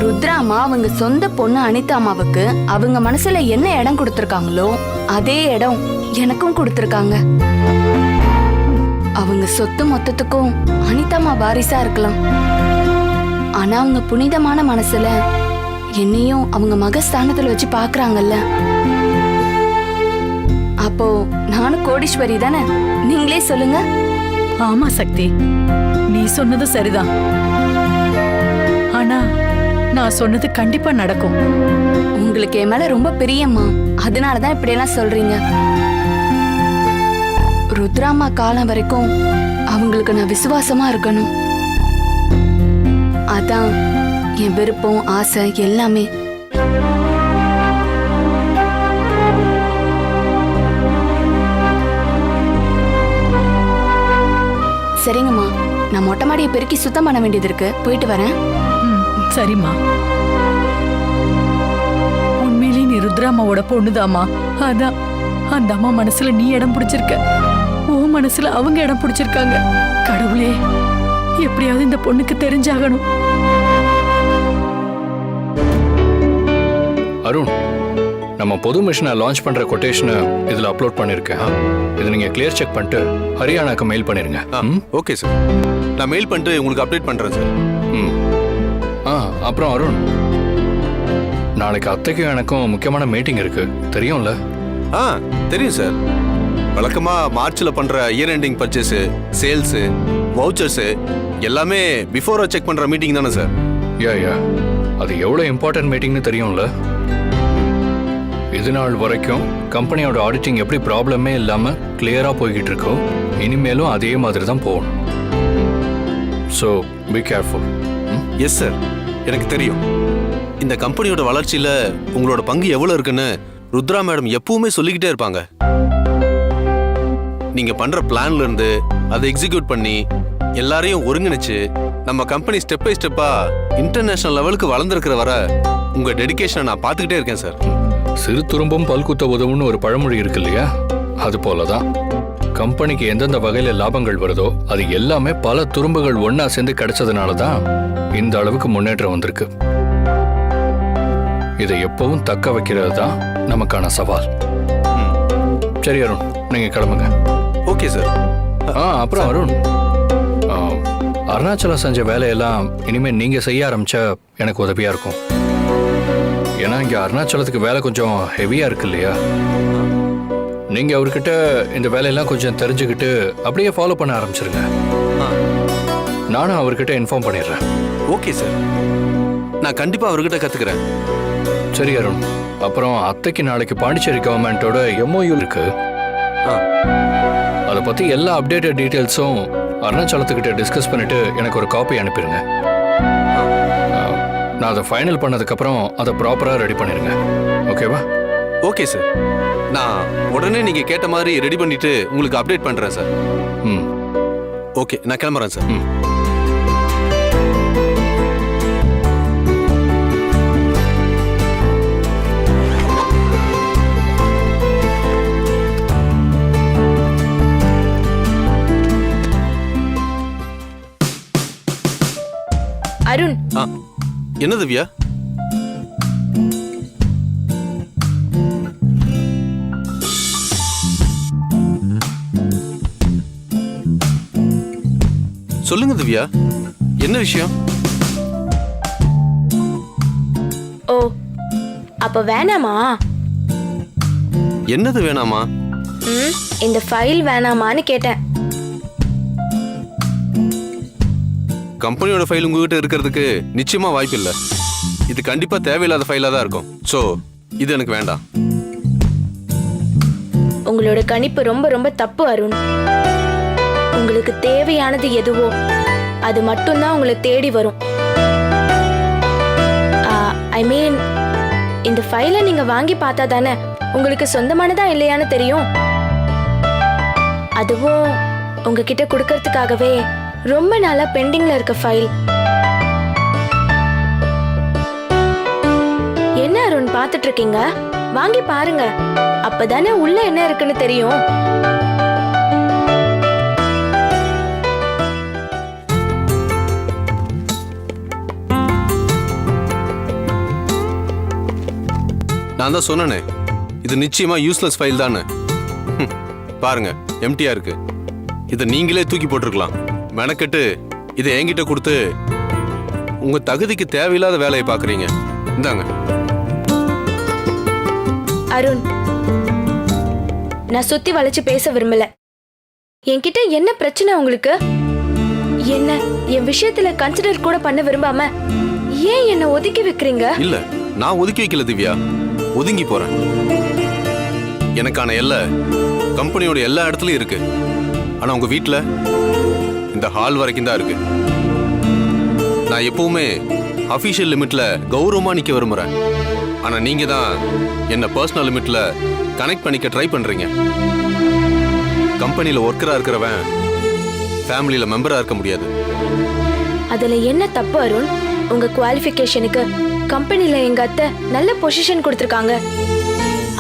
ருத்ராமா அவங்க சொந்த பொண்ணு அனிதா அம்மாவுக்கு அவங்க மனசுல என்ன இடம் கொடுத்திருக்காங்களோ அதே இடம் எனக்கும் கொடுத்திருக்காங்க. அவங்க சொத்து மொத்தத்துக்கும் அனிதாமா வாரிசா இருக்கலாம். ஆனா அவங்க புனிதமான மனசுல என்னையும் அவங்க மகஸ்தானத்துல வச்சு பாக்குறாங்கல்ல. அப்போ நானும் கோடீஸ்வரி தானே? நீங்களே சொல்லுங்க. ஆமா சக்தி, நீ சொன்னது சரிதான். ஆனா நான் சொன்னது கண்டிப்பா நடக்கும். உங்களுக்கு என் மேல ரொம்ப பிரியம்மா, அதனாலதான் இப்படி எல்லாம் சொல்றீங்க. ருத்ராமா காலம் வரைக்கும் அவங்களுக்கு நான் விசுவாசமா இருக்கணும். அதான் என் விருப்பம், ஆசை எல்லாமே. சரிங்கம்மா, நான் மொட்டை மாடியை பெருக்கி சுத்தம் பண்ண வேண்டியது இருக்கு, போயிட்டு வரேன். சரிம்மா. உண்மையிலே நீ ருத்ராமாவோட பொண்ணுதாம்மா. அதான் அந்த அம்மா மனசுல நீ இடம் பிடிச்சிருக்க, உன் மனசுல அவங்க இடம் பிடிச்சிருக்காங்க. கடவுளே, எப்படியாவது இந்த பொண்ணுக்கு தெரிஞ்சாகணும். அருண், நம்ம புது மிஷினை லான்ச் பண்ற கொட்டேஷனை இதுல அப்லோட் பண்ணிருக்கேன். இதை நீங்க கிளியர் செக் பண்ணிட்டு ஹரியானாக்கு மெயில் பண்ணிருங்க. ஓகே சார், நான் மெயில் பண்ணிட்டு உங்களுக்கு அப்டேட் பண்றேன் சார். அப்புறம் அருண், நாளைக்கு அத்தைக்கும் எனக்கும் முக்கியமான மீட்டிங் இருக்கு, தெரியும்ல? தெரியும் சார். வழக்கமா மார்ச்ல பண்ற year ending purchase, sales, vouchers எல்லாமே பிஃபோரா செக் பண்ற மீட்டிங் தானே சார்? யா, அது எவ்வளவு இம்பார்ட்டன்ட் மீட்டிங்னு தெரியும்ல? இது நாள் வரைக்கும் கம்பெனியோட ஆடிட்டிங் எப்படி ப்ராப்ளமே இல்லாம கிளியரா போய்கிட்டு இருக்கோ, இனிமேலும் அதே மாதிரி தான் போகணும். So be careful. Yes sir, எனக்கு தெரியும். இந்த கம்பெனியோட வளர்ச்சியில உங்களோட பங்கு எவ்வளவு இருக்குன்னு ருத்ரா மேடம் எப்பவுமே சொல்லிக்கிட்டே இருப்பாங்க. நீங்க பண்ற பிளான்ல இருந்து அதை எக்ஸிக்யூட் பண்ணி எல்லாரையும் ஒருங்கிணைச்சு நம்ம கம்பெனி ஸ்டெப் பை ஸ்டெப்பா இன்டர்நேஷனல் லெவலுக்கு வளர்ந்துருக்கிற வர உங்க டெடிகேஷனை நான் பார்த்துக்கிட்டே இருக்கேன் சார். சிறு துரும்பும் பல்குத்த உதவுன்னு ஒரு பழமொழி இருக்கு இல்லையா? அது போலதான் கம்பெனிக்கு எந்தெந்த வகையில லாபங்கள் வருதோ அது எல்லாமே பல துரும்புகள் ஒன்னா சேர்ந்து கிடைச்சதுனால தான் இந்த அளவுக்கு முன்னேற்றம் வந்திருக்கு. இதை எப்பவும் தக்க வைக்கிறது தான் நமக்கான சவால். சரி அருண், நீங்க கிளம்புங்க. Okay sir. அப்புறம் அருண், அருணாச்சலம் செஞ்ச வேலையெல்லாம் இனிமே நீங்க செய்ய ஆரம்பிச்சா எனக்கு உதவியா இருக்கும். ஏன்னா இங்க அருணாச்சலத்துக்கு வேலை கொஞ்சம் ஹெவியா இருக்கு இல்லையா? நீங்க அவர்கிட்ட இந்த வேலையெல்லாம் கொஞ்சம் தெரிஞ்சுக்கிட்டு அப்படியே ஃபாலோ பண்ண ஆரம்பிச்சிருங்க. நானும் அவர்கிட்ட இன்ஃபார்ம் பண்ணிடுறேன். ஓகே சார், நான் கண்டிப்பா அவர்கிட்ட கத்துக்கிறேன். சரி அருண், அப்புறம் அத்தைக்கு நாளைக்கு பாண்டிச்சேரி கவர்மெண்டோட MOU இருக்கு. அதை பத்தி எல்லா அப்டேட்டட் டீட்டெயில்ஸும் அருணாச்சலத்துக்கிட்ட டிஸ்கஸ் பண்ணிட்டு எனக்கு ஒரு காப்பி அனுப்பிடுங்க. நான் அதை ஃபைனல் பண்ணதுக்கப்புறம் அதை ப்ராப்பராக ரெடி பண்ணிடுங்க. ஓகேவா? ஓகே சார், நான் உடனே நீங்க கேட்ட மாதிரி ரெடி பண்ணிட்டு உங்களுக்கு அப்டேட் பண்றேன் சார். ஓகே, நான் கிளம்புறேன் சார். அருண், என்ன திவ்யா? சொல்லுங்க திவ்யா, என்ன விஷயம்? ஓ, அப்ப வேணாமா? என்னது வேணாமா? இந்த ஃபைல் வேணாமான்னு கேட்டேன். கம்பெனியோட ஃபைல் உங்ககிட்ட இருக்கிறதுக்கு நிச்சயமா வாய்ப்பு இல்லை. இது கண்டிப்பா தேவையில்லாத ஃபைலா தான் இருக்கும். சோ இது எனக்கு வேண்டாம். உங்களோட கணிப்பு ரொம்ப ரொம்ப தப்பு அருண். உங்களுக்கு தேவையானது எதுவோ அது மட்டும்தான் உங்களை தேடி வரும். ஐ மீன், இந்த ஃபைலை நீங்க வாங்கி பார்த்தா தானே உங்களுக்கு சொந்தமானதா இல்லையான்னு தெரியும். அதுவும் உங்ககிட்ட கொடுக்கறதுக்காகவே ரொம்ப நாளா பெண்டிங்ல இருக்க ஃபைல். என்ன அருண் பார்த்துட்டு இருக்கீங்க? வாங்கி பாருங்க, அப்பதானே உள்ள என்ன இருக்குன்னு தெரியும். நான் தான் சொன்னேனே, இது நிச்சயமா யூஸ்லெஸ் ஃபைல் தானே. பாருங்க, எம்டியா இருக்கு. இதை நீங்களே தூக்கி போட்டிருக்கலாம். மெனக்கெட்டு இதை என்கிட்ட கொடுத்து உங்க தகுதிக்கு தேவையில்லாத வேலையை பாக்குறீங்க. இந்தாங்க. அருண், நான் சுத்தி வளைச்சு பேச விரும்பல. என்கிட்ட என்ன பிரச்சனை உங்களுக்கு? என்ன என் விஷயத்துல கன்சிடர் கூட பண்ண விரும்பாம ஏன் என்ன ஒதுக்கி வைக்கிறீங்க? இல்ல, நான் ஒதுக்கி வைக்கல திவ்யா, ஒதுங்கி போறேன். எனக்கான எல்லை கம்பெனியோட எல்லா இடத்துலயும் இருக்கு. ஆனா உங்க வீட்டுல இந்த ஹால் வரைக்கும் தான் இருக்கு. நான் எப்பவுமே அபிஷியல் லிமிட்ல கௌரவமா நிக்க விரும்புறேன். ஆனா நீங்க தான் என்ன பர்சனல் லிமிட்ல கனெக்ட் பண்ணிக்க ட்ரை பண்றீங்க. கம்பெனில ஒர்க்கரா இருக்கிறவன் ஃபேமிலியில மெம்பரா இருக்க முடியாது. அதுல என்ன தப்பு அருண்? உங்க குவாலிஃபிகேஷனுக்கு கம்பெனில எங்க அத்தை நல்ல பொசிஷன் கொடுத்திருக்காங்க.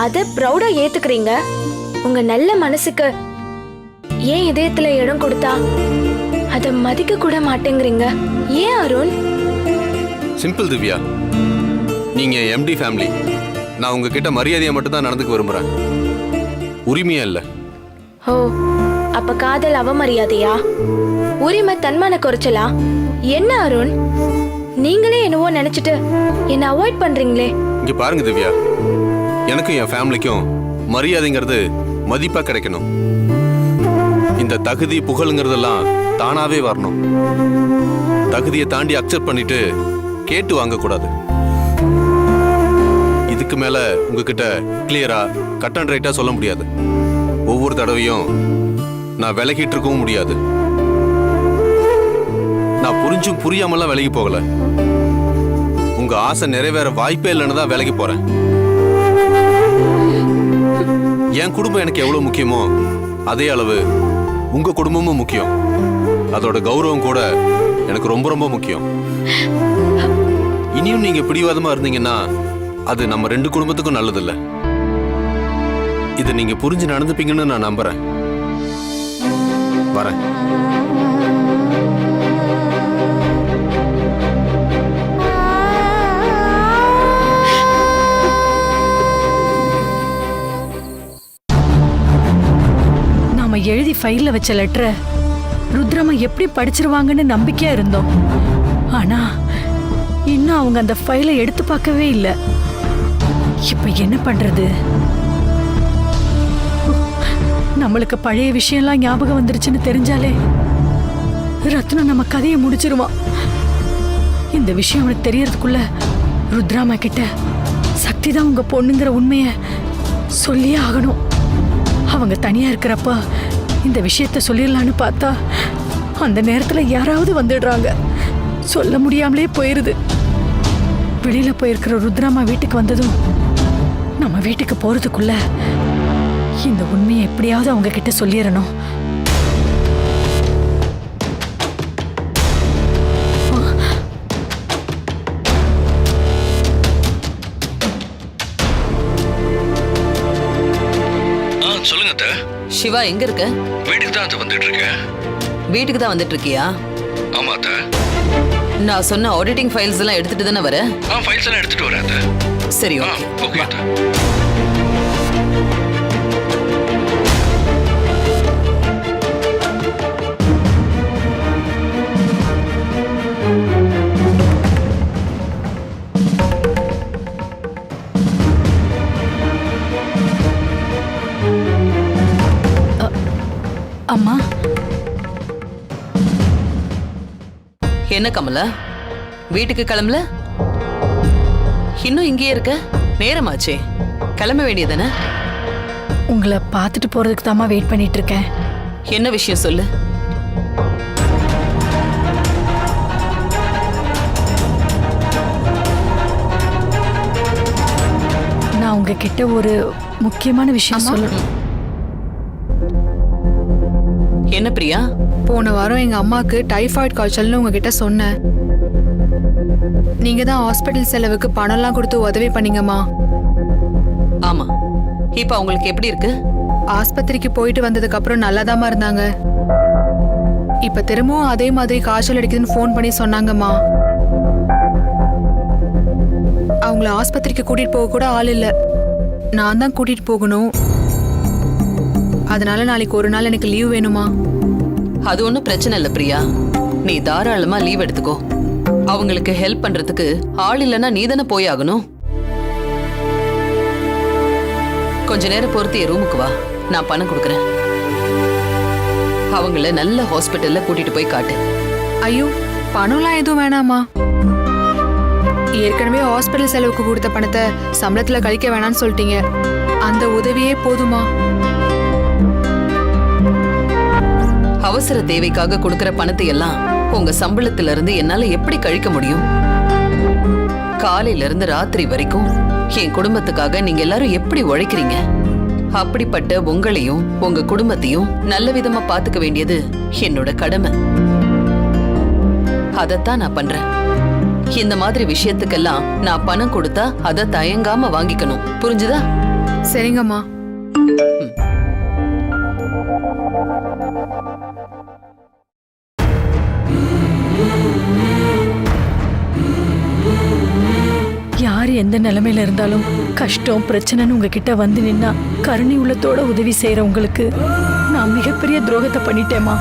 அத ப்ரௌடா ஏத்துக்கிறீங்க. உங்க நல்ல மனசுக்கு ஏன் இதயத்துல இடம் கொடுத்தா அத மதிக்க கூட மாட்டேங்கிறீங்க. ஏன் அருண்? சிம்பிள் திவ்யா, நீங்க எம்டி ஃபேமிலி. நான் உங்ககிட்ட மரியாதையை மட்டும் தான் நடந்துக்க விரும்புறேன், உரிமையா இல்ல. ஓ, அப்ப காதல் அவமரியாதையா? உரிமை தன்மான குறைச்சலா? என்ன அருண், நீங்களே என்னவோ நினைச்சிட்டு என்ன அவாய்ட் பண்றீங்களே. இங்க பாருங்க திவ்யா, எனக்கும் என் ஃபேமிலிக்கும் மரியாதைங்கிறது மதிப்பா கிடைக்கணும். இந்த தகுதி புகழுங்கிறதெல்லாம் தானாவே வரணும். தகுதியை தாண்டி அக்செப்ட் பண்ணிட்டு கேட்டு வாங்க கூடாது. இதுக்கு மேல உங்ககிட்ட கிளியரா கட் அண்ட் ரைட்டா சொல்ல முடியாது. ஒவ்வொரு தடவையும் நான் விலகிட்டு இருக்கவும் முடியாது. நான் புரிஞ்சும் புரியாமலாம் விலகி போகல. உங்க ஆசை நிறைவேற வாய்ப்பே இல்லைன்னு தான் விலகி போறேன். என் குடும்பம் எனக்கு எவ்வளவு முக்கியமோ அதே அளவு உங்க குடும்பமும் முக்கியம். அதோட கௌரவம் கூட எனக்கு ரொம்ப ரொம்ப முக்கியம். இனியும் நீங்க பிடிவாதமா இருந்தீங்கன்னா அது நம்ம ரெண்டு குடும்பத்துக்கும் நல்லதில்ல. இதை நீங்க புரிஞ்சு நடந்துப்பீங்கன்னு நான் நம்புறேன். வரேன். நாம எழுதி ஃபைல்ல வச்ச லெட்டரை ருத்ரமா எப்படி படிச்சிருவாங்கன்னு நம்பிக்கையா இருந்தோம். ஆனா இன்னும் அவங்க அந்த ஃபைலை எடுத்து பார்க்கவே இல்லை. இப்ப என்ன பண்றது? நம்மளுக்கு பழைய விஷயம்லாம் ஞாபகம் வந்துருச்சுன்னு தெரிஞ்சாலே ரத்னம் நம்ம கதையை முடிச்சிருவான். இந்த விஷயம் அவனுக்கு தெரியறதுக்குள்ள ருத்ராமா கிட்ட சக்தி தான் உங்க பொண்ணுங்கிற உண்மைய சொல்லியே ஆகணும். அவங்க தனியா இருக்கிறப்ப இந்த விஷயத்த சொல்லிடலான்னு பார்த்தா அந்த நேரத்துல யாராவது வந்துடுறாங்க. சொல்ல முடியாமலே போயிருது. வெளியில போயிருக்கிற ருத்ராமா வீட்டுக்கு வந்ததும் நம்ம வீட்டுக்கு போறதுக்குள்ள இந்த உண்மையை எப்படியாவது அவங்க கிட்ட சொல்லிடணும். சொல்லுங்க அத்தை. சிவா எங்க இருக்க? வீட்டுக்கு தான் வந்துட்டு இருக்கேன். வீட்டுக்கு தான் வந்துட்டு இருக்கியா? ஆமா அத்தை. நான் சொன்ன ஆடிட்டிங் ஃபைல்ஸ் எல்லாம் எடுத்துட்டு தானே வர? ஃபைல்ஸ் எல்லாம் எடுத்துட்டு வரேன் அத்தை. சரி, ஓகே அத்தை. அம்மா, என்ன கமலா, வீட்டுக்கு கிளம்பல? இன்னும் இங்கேயே இருக்க? நேரமாச்சே, கிளம்ப வேண்டியதானே? உங்களை பார்த்துட்டு போறதுக்கு தாம்மா வெயிட் பண்ணிட்டு இருக்கேன். என்ன விஷயம் சொல்லு. நான் உங்ககிட்ட ஒரு முக்கியமான விஷயம் சொல்லணும். என்ன பிரியா? போன வாரம் எங்க அம்மாக்கு டைஃபாய்டு காய்ச்சல்னு உங்ககிட்ட சொன்னேன். நீங்க தான் ஹாஸ்பிட்டல் செலவுக்கு பணம்லாம் கொடுத்து உதவி பண்ணீங்கம்மா. ஆமா, இப்ப அவங்களுக்கு எப்படி இருக்கு? ஆஸ்பத்திரிக்கு போயிட்டு வந்ததுக்கு அப்புறம் நல்லாதாம்மா இருந்தாங்க. இப்ப திரும்பவும் அதே மாதிரி காய்ச்சல் அடிக்குதுன்னு ஃபோன் பண்ணி சொன்னாங்கம்மா. அவங்கள ஆஸ்பத்திரிக்கு கூட்டிட்டு போக கூட ஆள் இல்ல, நான் தான் கூட்டிட்டு போகணும். அதனால நாளைக்கு ஒரு நாள் எனக்கு லீவ் வேணுமா? அது ஒண்ணும் பிரச்சனை இல்ல பிரியா, நீ தாராளமா லீவ் எடுத்துக்கோ. அவங்களுக்கு ஹெல்ப் பண்றதுக்கு ஆள் இல்லைன்னா நீ தானே போய் ஆகணும். கொஞ்ச நேரம் பொறுத்து என் ரூமுக்கு வா, நான் பணம் கொடுக்குறேன். அவங்கள நல்ல ஹாஸ்பிட்டல்ல கூட்டிட்டு போய் காட்டு. ஐயோ, பணம்லாம் எதுவும் வேணாமா. ஏற்கனவே ஹாஸ்பிட்டல் செலவுக்கு கொடுத்த பணத்தை சம்பளத்துல கழிக்க வேணாம்னு சொல்லிட்டீங்க. அந்த உதவியே போதுமா? அவசர தேவைக்காக கொடுக்கிற பணத்தை எல்லாம் உங்க சம்பளத்துல இருந்து என்னால எப்படி கழிக்க முடியும்? காலையில இருந்து ராத்திரி வரைக்கும் என் குடும்பத்துக்காக நீங்க எல்லாரும் எப்படி உழைக்கிறீங்க? அப்படிப்பட்ட உங்களையும் உங்க குடும்பத்தையும் நல்ல விதமா பாத்துக்க வேண்டியது என்னோட கடமை. அதத்தான் நான் பண்றேன். இந்த மாதிரி விஷயத்துக்கெல்லாம் நான் பணம் கொடுத்தா அதை தயங்காம வாங்கிக்கணும், புரிஞ்சுதா? சரிங்கம்மா. யார் எந்த நிலைமையில இருந்தாலும் கஷ்டம் பிரச்சனைன்னு உங்ககிட்ட வந்து நின்னா கருணை உள்ளத்தோட உதவி செய்யறவங்களுக்கு நான் மிகப்பெரிய துரோகத்தை பண்ணிட்டேமா.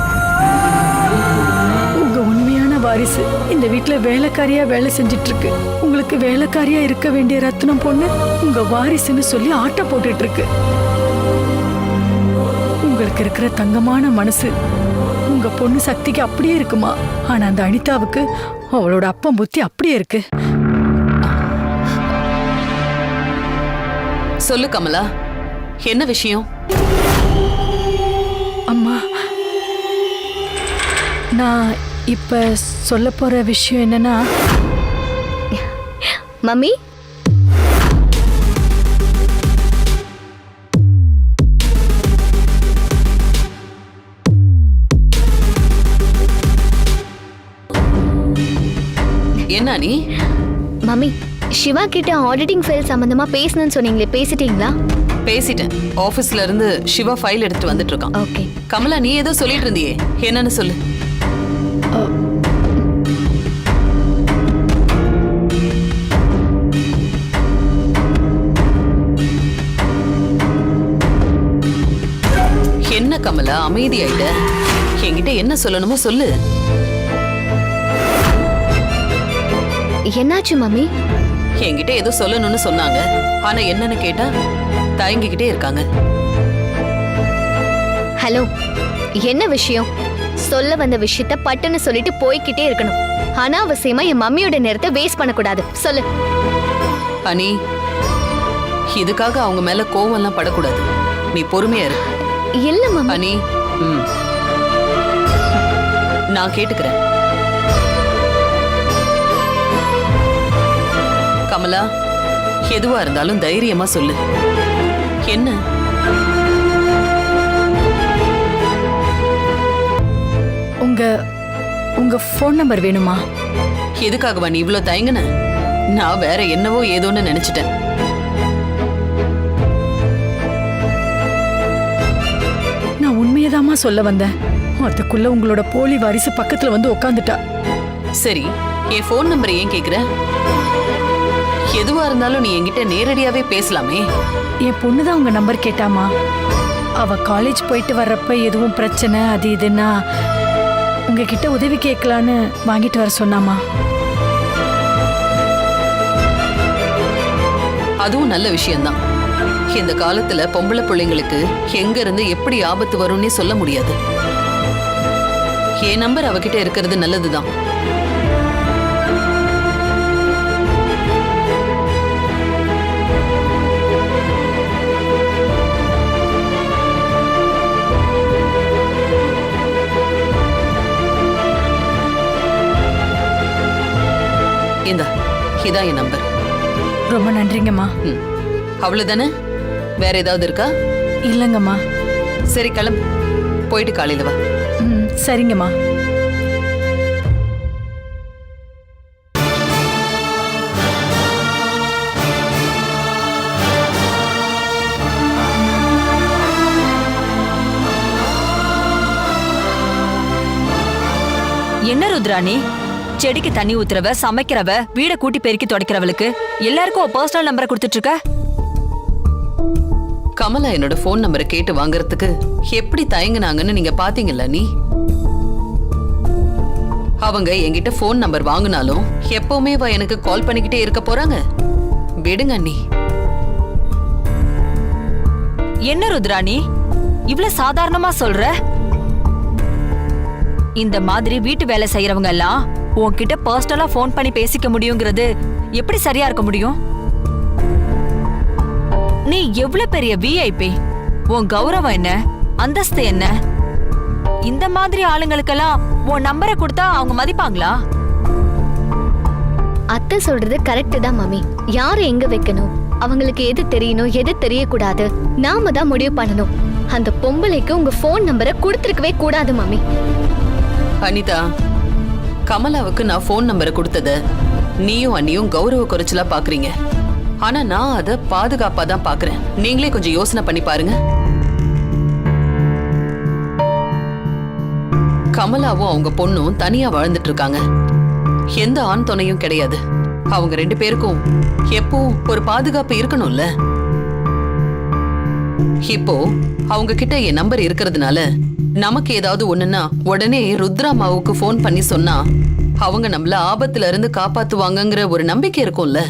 உங்க உண்மையான வாரிசு இந்த வீட்டுல வேலைக்காரியா வேலை செஞ்சிட்டு இருக்கு. உங்களுக்கு வேலைக்காரியா இருக்க வேண்டிய ரத்னம் பொண்ணு உங்க வாரிசுன்னு சொல்லி ஆட்ட போட்டுட்டு இருக்கு. உங்களுக்கு இருக்கிற தங்கமான மனசு உங்க பொண்ணு சக்திக்கு அப்படியே இருக்குமா. ஆனா அந்த அனிதாவுக்கு அவளோட அப்பம் புத்தி அப்படியே இருக்கு. சொல்லு கமலா, என்ன விஷயம்? அம்மா, நான் இப்ப சொல்ல போற விஷயம் என்னன்னா, மம்மி, என்ன நீ? மம்மி, சிவா கிட்ட ஆடிட்டிங் ஃபைல் சம்பந்தமா பேசணும்னு சொன்னீங்களே, பேசிட்டீங்களா? பேசிட்டேன். ஆபீஸ்ல இருந்து சிவா ஃபைல் எடுத்துட்டு வந்துட்டு இருக்கான். ஓகே. கமலா, நீ ஏதோ சொல்லிட்டு இருந்தியே, என்னன்னு சொல்லு. என்ன கமலா அமைதியாயிட்ட? என்கிட்ட என்ன சொல்லணுமோ சொல்லு. என்னாச்சு மம்மி? என்கிட்ட ஏதோ சொல்லணும்னு சொன்னாங்க, ஆனா என்னன்னு கேட்டா தயங்கிக்கிட்டே இருக்காங்க. ஹலோ, என்ன விஷயம்? சொல்ல வந்த விஷயத்த பட்டுன்னு சொல்லிட்டு போய்கிட்டே இருக்கணும். அனாவசியமா என் மம்மியோட நேரத்தை வேஸ்ட் பண்ணக்கூடாது. சொல்லு. அனி, இதுக்காக அவங்க மேல கோவம் எல்லாம் படக்கூடாது. நீ பொறுமையா இரு. இல்ல மம்மி. அனி, நான் கேட்டுக்கிறேன். கமலா, எதுவா இருந்தாலும் தைரியமா சொல்லு. என்ன? உங்க ஃபோன் நம்பர் வேணுமா? எதுக்காகவா நீ இவ்ளோ தயங்குன? நான் வேற என்னவோ ஏதோன்னு நினைச்சிட்டேன். நான் உண்மையதாமா சொல்ல வந்தேன். அதுக்குள்ள உங்களோட போலி வாரிசு பக்கத்துல வந்து உட்காந்துட்டா. சரி, என் ஃபோன் நம்பரை ஏன் கேக்குற? எதுவா இருந்தாலும் நீ என்கிட்ட நேரடியாவே பேசலாமே. என் பொண்ணுதான் உங்க நம்பர் கேட்டாமா. அவ காலேஜ் போயிட்டு வர்றப்ப எதுவும் பிரச்சனை அது இதுன்னா உங்ககிட்ட உதவி கேட்கலான்னு வாங்கிட்டு வர சொன்னாமா. அதுவும் நல்ல விஷயம்தான். இந்த காலத்துல பொம்பளை பிள்ளைங்களுக்கு எங்க இருந்து எப்படி ஆபத்து வரும்னே சொல்ல முடியாது. என் நம்பர் அவகிட்ட இருக்கிறது நல்லதுதான். இதான் என் நம்பர். ரொம்ப நன்றிங்கம்மா. அவ்வளவுதானே? வேற ஏதாவது இருக்கா? இல்லைங்கம்மா. சரி கிளம்பு, போயிட்டு காலையில வா. ம், சரிங்கம்மா. என்ன ருத்ராணி, செடிக்கு தண்ணி ஊத்துறவ, சமைக்கிறவ, வீட கூட்டி பெருக்கி துடைக்கிறவளுக்கு எல்லாருக்கும் பர்சனல் நம்பரை கொடுத்துட்டு இருக்க? கமலா என்னோட ஃபோன் நம்பரை கேட்டு வாங்குறதுக்கு எப்படி தயங்குனாங்கன்னு நீங்க பாத்தீங்கல்ல நீ? அவங்க என்கிட்ட ஃபோன் நம்பர் வாங்கினாலும் எப்பவுமே எனக்கு கால் பண்ணிக்கிட்டே இருக்க போறாங்க? விடுங்க அண்ணி. என்ன ருத்ராணி இவ்ளோ சாதாரணமா சொல்ற? இந்த மாதிரி வீட்டு வேலை செய்யறவங்க எல்லாம் உன்கிட்ட பர்சனலா ஃபோன் பண்ணி பேசிக்க முடியுங்கிறது எப்படி சரியா இருக்க முடியும்? நீ எவ்வளவு பெரிய விஐபி, உன் கௌரவம் என்ன, அந்தஸ்து என்ன? இந்த மாதிரி ஆளுங்களுக்கெல்லாம் உன் நம்பரை கொடுத்தா அவங்க மதிப்பாங்களா? அத்தை சொல்றது கரெக்ட் தான் மாமி. யாரை எங்க வைக்கணும், அவங்களுக்கு எது தெரியணும் எது தெரியக்கூடாது நாம தான் முடிவு பண்ணணும். அந்த பொம்பளைக்கு உங்க போன் நம்பரை கொடுத்துருக்கவே கூடாது மாமி. அனிதா, கமலாவுக்கு நான் ஃபோன் நம்பரை கொடுத்தத நீயும் அண்ணியும் கௌரவ குறைச்சலா பாக்குறீங்க. ஆனா நான் அதை பாதுகாப்பா தான் பாக்குறேன். நீங்களே கொஞ்சம் யோசனை பண்ணி பாருங்க. கமலாவும் அவங்க பொண்ணும் தனியா வாழ்ந்துட்டு இருக்காங்க. எந்த ஆண் துணையும் கிடையாது. அவங்க 2 பேருக்கும் எப்பவும் ஒரு பாதுகாப்பு இருக்கணும்ல. இப்போ அவங்க கிட்ட என் நம்பர் இருக்கிறதுனால நமக்கு ஏதாவது ஒண்ணுன்னா உடனே ருத்ராமாவுக்கு ஃபோன் பண்ணி சொன்னா அவங்க நம்மள ஆபத்துல இருந்து காப்பாத்துவாங்கங்கிற ஒரு நம்பிக்கை இருக்கும்ல.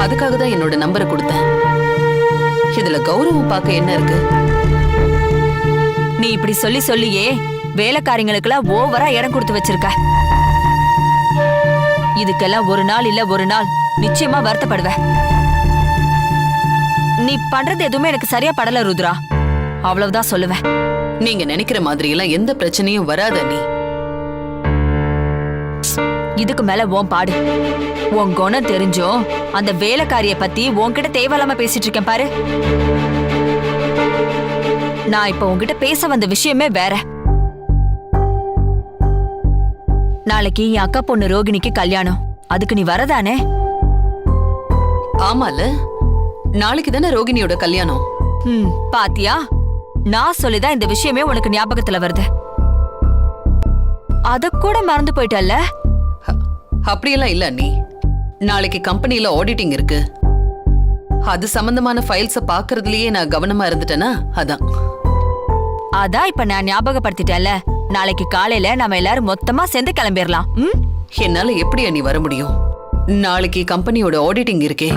அதுக்காக தான் என்னோட நம்பரை கொடுத்தேன். இதுல கௌரவம் பார்க்க என்ன இருக்கு? நீ இப்படி சொல்லி சொல்லியே வேலைக்காரங்களுக்கெல்லாம் ஓவரா இடம் கொடுத்து வச்சிருக்க. இதுக்கெல்லாம் ஒரு நாள் இல்ல ஒரு நாள் நிச்சயமா வருத்தப்படுவ. நீ பண்றது எதுவுமே எனக்கு சரியா படல ருத்ரா, அவ்வளவுதான் சொல்லுவேன். நீங்க நினைக்கிற மாதிரி எல்லாம் எந்த பிரச்சனையும் வராத நீ. இதுக்கு மேல உன் பாடு. உன் குணம் தெரிஞ்சும் அந்த வேலைக்காரிய பத்தி உன்கிட்ட தேவையில்லாம பேசிட்டு இருக்கேன் பாரு. நான் இப்ப உன்கிட்ட பேச வந்த விஷயமே வேற. நாளைக்கு என் அக்கா பொண்ணு ரோகிணிக்கு கல்யாணம். அதுக்கு நீ வரதானே? ஆமால, நாளைக்கு தானே ரோகிணியோட கல்யாணம். பாத்தியா, நான் சொல்லிதான் இந்த விஷயமே உனக்கு ஞாபகத்துல வருது. அத கூட மறந்து போயிட்டல்ல? அப்படியெல்லாம் இல்ல நீ. நாளைக்கு கம்பெனில ஆடிட்டிங் இருக்கு. அது சம்பந்தமான ஃபைல்ஸ பாக்குறதுலயே நான் கவனமா இருந்துட்டேனா, அதான் இப்ப நான் ஞாபகப்படுத்திட்டேன்ல. நாளைக்கு காலையில நாம எல்லாரும் மொத்தமா சேர்ந்து கிளம்பிடலாம். என்னால எப்படி நீ வர முடியும்? நாளைக்கு கம்பெனியோட ஆடிட்டிங் இருக்கே.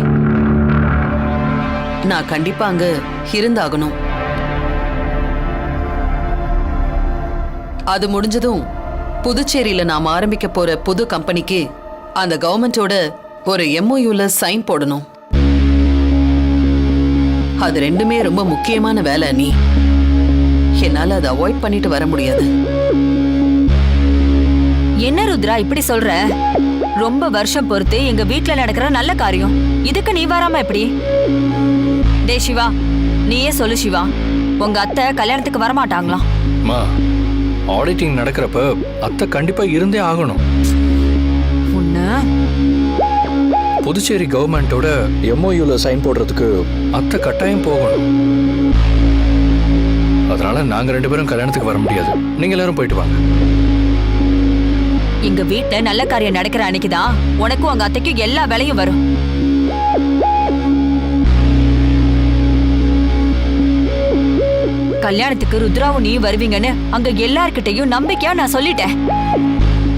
நான் கண்டிப்பா அங்க இருந்தாகணும். அது முடிஞ்சதும் புதுச்சேரியில நாம ஆரம்பிக்க போற புது கம்பெனிக்கு அந்த கவர்மெண்டோட ஒரு MOUல சைன் போடணும். அது ரெண்டுமே ரொம்ப முக்கியமான வேலை நீ. என்னால அதை அவாய்ட் பண்ணிட்டு வர முடியாது. என்ன ருத்ரா இப்படி சொல்ற? ரொம்ப வருஷம் பொறுத்து எங்க வீட்ல நடக்கிற நல்ல காரியம், இதுக்கு நீ வராம எப்படி? டே சிவா, நீயே சொல்லு சிவா, உங்க அத்தை கல்யாணத்துக்கு வரமாட்டாங்களாம்? ஆடிட்டிங் நடக்கிறப்ப அத்தை கண்டிப்பா இருந்தே ஆகணும். புதுச்சேரி கவர்மெண்டோட MOUல சைன் போடுறதுக்கு அத்தை கட்டாயம் போகணும். அதனால நாங்க 2 பேரும் கல்யாணத்துக்கு வர முடியாது. நீங்க எல்லாரும் போயிட்டு வாங்க. எங்க வீட்டுல நல்ல காரியம் நடக்கிற அன்னைக்குதான் உனக்கும் உங்க அத்தைக்கும் எல்லா வேலையும் வரும். கல்யாணத்துக்கு ருத்ராவும் நீ வருவீங்கன்னு அங்க எல்லார்கிட்டையும் நம்பிக்கையா நான் சொல்லிட்டேன்.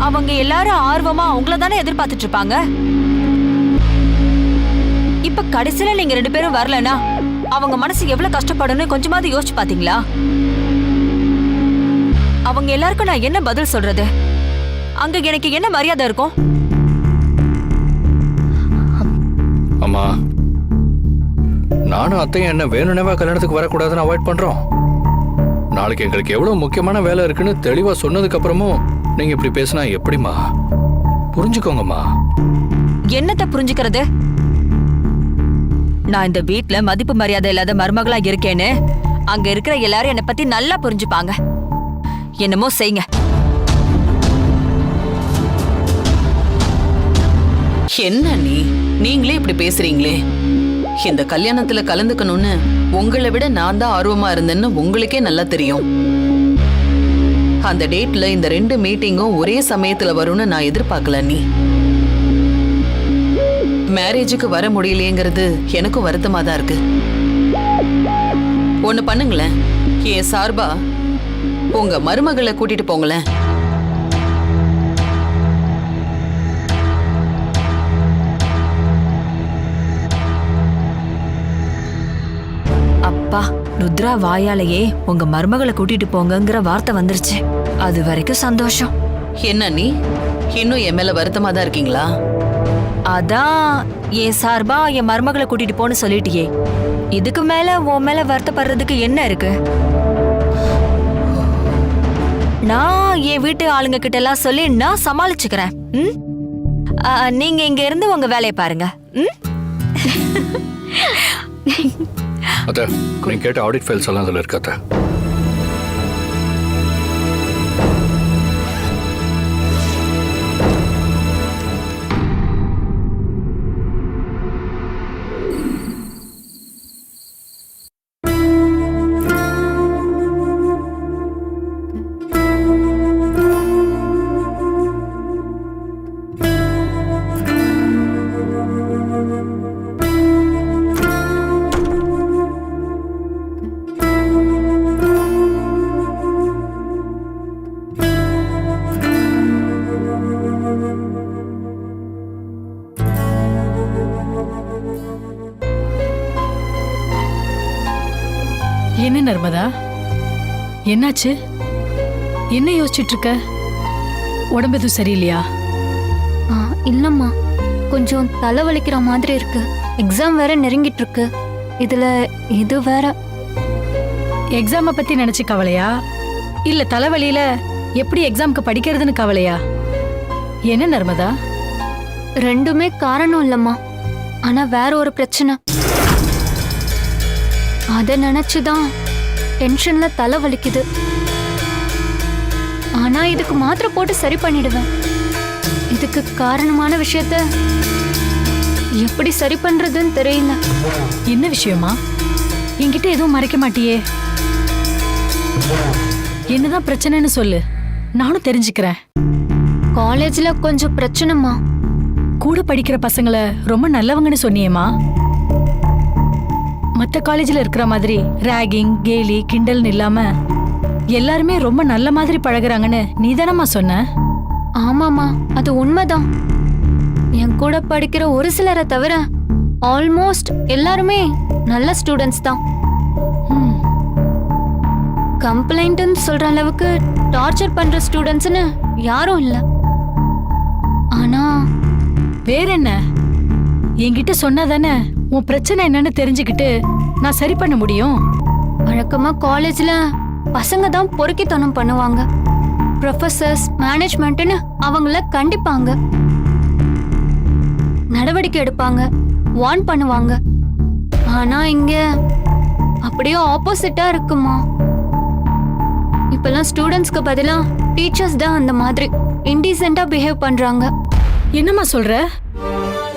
அவங்க எல்லாரும் ஆர்வமா அவங்கள தானே எதிர்பார்த்துட்டு இருப்பாங்க. இப்ப கடைசியில நீங்க 2 பேரும் வரலனா அவங்க மனசு எவ்வளவு கஷ்டப்படும்னு கொஞ்சமாவது யோசிச்சு பாத்தீங்களா? அவங்க எல்லாருக்கும் நான் என்ன பதில் சொல்றது? அங்க எனக்கு என்ன மரியாதை இருக்கும்? அம்மா, நானும் அத்தையும் என்ன வேணும்னேவா கல்யாணத்துக்கு வரக்கூடாதுன்னு அவாய்ட் பண்றோம். நாளைக்கு எங்களுக்கு எவ்வளவு முக்கியமான வேலை இருக்குன்னு தெளிவா சொன்னதுக்கு அப்புறமும் நீங்க இப்படி பேசினா எப்படிமா? புரிஞ்சுக்கோங்கம்மா. என்னத்தை புரிஞ்சுக்கிறது? நான் இந்த வீட்ல மதிப்பு மரியாதை இல்லாத மருமகளா இருக்கேன்னு அங்க இருக்கிற எல்லாரும் என்னை பத்தி நல்லா புரிஞ்சுப்பாங்க. என்னமோ செய்யுங்க. என்ன நீங்களே இப்படி பேசுறீங்களே? இந்த கல்யாணத்துல கலந்துக்கணும்னு உங்களை விட நான் தான் ஆர்வமா இருந்தேன்னு உங்களுக்கே நல்லா தெரியும். அந்த டேட்ல இந்த 2 மீட்டிங்கும் ஒரே சமயத்துல வரும்னு நான் எதிர்பார்க்கல. மேரேஜுக்கு வர முடியலையேங்கிறது எனக்கும் வருத்தமா தான் இருக்கு. ஒண்ணு பண்ணுங்களேன், என் சார்பா உங்க மருமகளை கூட்டிட்டு போங்களேன். அப்பா, ருத்ரா வாயாலேயே உங்க மருமகளை கூட்டிட்டு போங்கங்கிற வார்த்தை வந்துருச்சு. அது வரைக்கும் சந்தோஷம். என்ன இன்னும் என் மேல வருத்தமா தான் இருக்கீங்களா? அதான் என் சார்பா என் மருமகளை கூட்டிட்டு போன்னு சொல்லிட்டியே, இதுக்கு மேல உன் மேல வருத்தப்படுறதுக்கு என்ன இருக்கு? நான் என் வீட்டு ஆளுங்க கிட்ட எல்லாம் சொல்லி நான் சமாளிச்சுக்கிறேன். நீங்க இங்க இருந்து உங்க வேலையை பாருங்க. அத்தை, நீங்க கேட்ட ஆடிட் ஃபைல்ஸ் எல்லாம் அதுல இருக்கு அத்தை. என்ன நர்மதா, என்னாச்சு? என்ன யோசிச்சுட்டு இருக்க? உடம்பு எதுவும் சரியில்லையா? இல்லம்மா, கொஞ்சம் தலை வலிக்கிற மாதிரி இருக்கு. எக்ஸாம் வேற நெருங்கிட்டு இருக்கு. இதுல இது வேற. எக்ஸாம பத்தி நினைச்சு கவலையா, இல்ல தலைவலியில எப்படி எக்ஸாம்க்கு படிக்கிறதுன்னு கவலையா? என்ன நர்மதா? ரெண்டுமே காரணம் இல்லம்மா, ஆனா வேற ஒரு பிரச்சனை. அத நினைச்சுதான் டென்ஷன்ல தலை வலிக்குது. ஆனா இதுக்கு மாத்திரை போட்டு சரி பண்ணிடுவேன். இதுக்கு காரணமான விஷயத்த எப்படி சரி பண்றதுன்னு தெரியல. என்ன விஷயமா? என்கிட்ட எதுவும் மறைக்க மாட்டியே. என்னதான் பிரச்சனைன்னு சொல்லு, நானும் தெரிஞ்சுக்கிறேன். காலேஜ்ல கொஞ்சம் பிரச்சனைமா. கூட படிக்கிற பசங்களை ரொம்ப நல்லவங்கன்னு சொன்னியேமா. மற்ற காலேஜ்ல இருக்கிற மாதிரி ராகிங், கேலி, கிண்டல்னு இல்லாம எல்லாருமே ரொம்ப நல்ல மாதிரி பழகுறாங்கன்னு நீதானம்மா சொன்ன? ஆமாமா, அது உண்மைதான். என் கூட படிக்கிற ஒரு சிலரை தவிர ஆல்மோஸ்ட் எல்லாருமே நல்ல ஸ்டூடெண்ட்ஸ் தான். கம்ப்ளைண்ட்னு சொல்ற அளவுக்கு டார்ச்சர் பண்ற ஸ்டூடெண்ட்ஸ்னு யாரும் இல்ல. ஆனா வேற என்ன? என்கிட்ட சொன்னாதானே உன் பிரச்சனை என்னன்னு தெரிஞ்சுக்கிட்டு நான் சரி பண்ண முடியும். வழக்கமா காலேஜ்ல பசங்க தான் பொறுக்கித்தனம் பண்ணுவாங்க. ப்ரொஃபசர்ஸ், மேனேஜ்மெண்ட்னு அவங்கள கண்டிப்பாங்க, நடவடிக்கை எடுப்பாங்க, வார்ன் பண்ணுவாங்க. ஆனா இங்க அப்படியே ஆப்போசிட்டா இருக்குமா. இப்பெல்லாம் ஸ்டூடெண்ட்ஸ்க்கு பதிலா டீச்சர்ஸ் தான் அந்த மாதிரி இன்டீசென்ட்டா பிஹேவ் பண்றாங்க. என்னம்மா சொல்ற?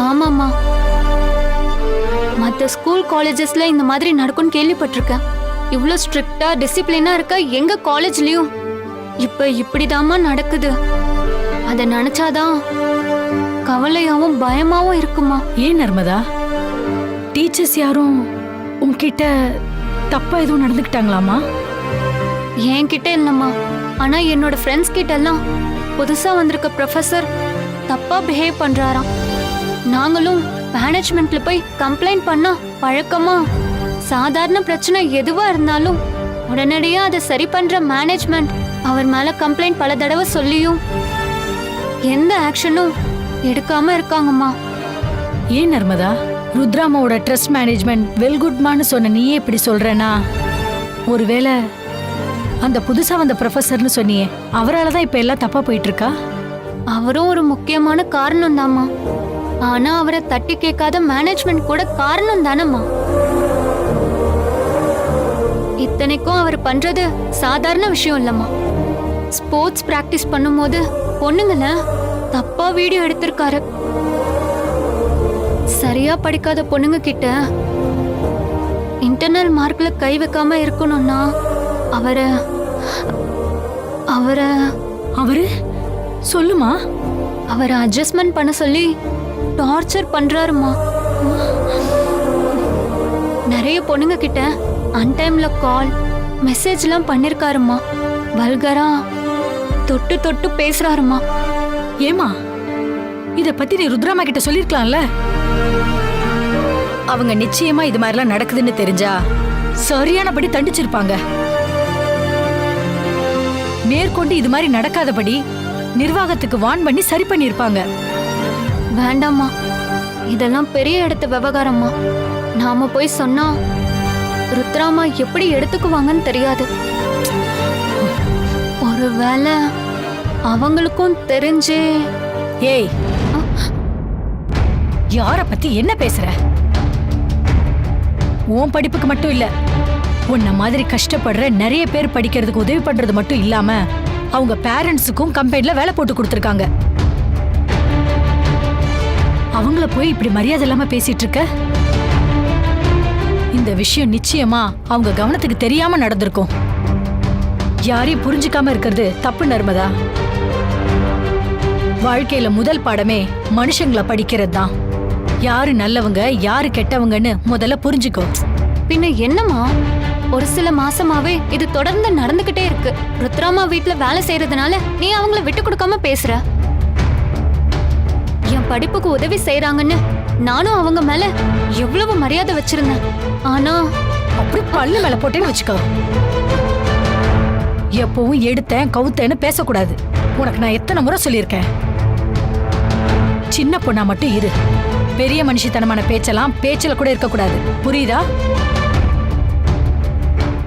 ஆமாம்மா, மற்ற ஸ்கூல் காலேஜஸ்ல இந்த மாதிரி நடக்கும்னு கேள்விப்பட்டிருக்கேன். இவ்ளோ ஸ்ட்ரிக்டா டிசிப்ளினா இருக்க எங்க காலேஜ்லயும் இப்ப இப்படிதாம்மா நடக்குது. அத நினைச்சாதான் கவலையாவும் பயமாவும் இருக்குமா. ஏன் நர்மதா, டீச்சர்ஸ் யாரும் உன்கிட்ட தப்பா எதுவும் நடந்துக்கிட்டாங்களாமா? என்கிட்ட இல்லம்மா, ஆனா என்னோட ஃப்ரெண்ட்ஸ் கிட்ட எல்லாம் புதுசா வந்திருக்க ப்ரொஃபசர் தப்பா பிஹேவ் பண்றாராம். நாங்களும் மேனேஜ்மெண்ட்ல போய் கம்ப்ளைண்ட் பண்ணா பழக்கமா சாதாரண பிரச்சனை எதுவா இருந்தாலும் உடனடியா அதை சரி பண்ற மேனேஜ்மெண்ட் அவர் மேல கம்ப்ளைண்ட் பல தடவை சொல்லியும் எந்த ஆக்ஷனும் எடுக்காம இருக்காங்கம்மா. ஏன் நர்மதா, ருத்ராமாவோட ட்ரஸ்ட் மேனேஜ்மெண்ட் வெல் குட்மான்னு சொன்ன நீயே இப்படி சொல்றேனா? ஒருவேளை அந்த புதுசா வந்த ப்ரொஃபசர்னு சொன்னியே, அவரால் தான் இப்ப எல்லாம் தப்பா போயிட்டு இருக்கா? அவரும் ஒரு முக்கியமான காரணம் தாம்மா. ஆனா அவரை தட்டி கேட்காத மேனேஜ்மெண்ட் கூட காரணம் தானம்மா. இத்தனைக்கும் அவர் பண்றது சாதாரண விஷயம் இல்லம்மா. ஸ்போர்ட்ஸ் பிராக்டிஸ் பண்ணும்போது பொண்ணுங்கள தப்பா வீடியோ எடுத்திருக்காரு. சரியா படிக்காத பொண்ணுங்க கிட்ட இன்டர்னல் மார்க்ல கை வைக்காம இருக்கணும்னா அவரை அவரை அவரு சொல்லுமா. அவரை அட்ஜஸ்ட்மெண்ட் பண்ண சொல்லி டார்ச்சர் பண்றாருமா. நிறைய பொண்ணுங்க கிட்ட அன்டைம்ல கால் மெசேஜ்லாம் பண்ணிருக்காருமா. வல்கரா தொட்டு தொட்டு பேசுறாருமா. ஏமா இத பத்தி நீ ருத்ராமா கிட்ட சொல்லிருக்கலாம்ல. அவங்க நிச்சயமா இது மாதிரிலாம் நடக்குதுன்னு தெரிஞ்சா சரியானபடி தண்டிச்சிருப்பாங்க. மேற்கொண்டு இது மாதிரி நடக்காதபடி நிர்வாகத்துக்கு வான் பண்ணி சரி பண்ணிருப்பாங்க. வேண்டாம்மா, இதெல்லாம் பெரிய இடத்து விவகாரம்மா. நாம போய் சொன்னா ருத்ராமா எப்படி எடுத்துக்குவாங்கன்னு தெரியாது. ஒருவேளை அவங்களுக்கும் தெரிஞ்சே. ஏய், யார பத்தி என்ன பேசுற? உன் படிப்புக்கு மட்டும் இல்ல, உன்ன மாதிரி கஷ்டப்படுற நிறைய பேர் படிக்கிறதுக்கு உதவி பண்றது மட்டும் இல்லாம அவங்க பேரண்ட்ஸுக்கும் கம்பெனில வேலை போட்டு கொடுத்துருக்காங்க. அவங்கள போய் இப்படி மரியாதை இல்லாம பேசிட்டு இருக்க. இந்த விஷயம் நிச்சயமா அவங்க கவனத்துக்கு தெரியாம நடந்திருக்கும். யாரையும் புரிஞ்சுக்காம இருக்கிறது தப்பு நர்மதா. வாழ்க்கையில முதல் பாடமே மனுஷங்களை படிக்கிறது தான். யாரு நல்லவங்க யாரு கெட்டவங்கன்னு முதல்ல புரிஞ்சுக்கோ. பின்ன என்னம்மா, ஒரு சில மாசமாவே இது தொடர்ந்து நடந்துகிட்டே இருக்கு. ருத்ராமா வீட்ல வேலை செய்யறதுனால நீ அவங்கள விட்டு கொடுக்காம பேசுற. என் படிப்புக்கு உதவி செய்யறாங்கன்னு நானும் அவங்க மேல எவ்வளவு மரியாதை வச்சிருந்தேன். ஆனா அப்படி பல்லு மேல போட்டேன்னு வச்சுக்கோ. எப்பவும் எடுத்தேன் கவுத்தேன்னு பேசக்கூடாது. உனக்கு நான் எத்தனை முறை சொல்லியிருக்கேன். சின்ன பொண்ணா மட்டும் இரு. பெரிய மனுஷத்தனமான பேச்செல்லாம் பேச்சுல கூட இருக்கக்கூடாது. புரியுதா?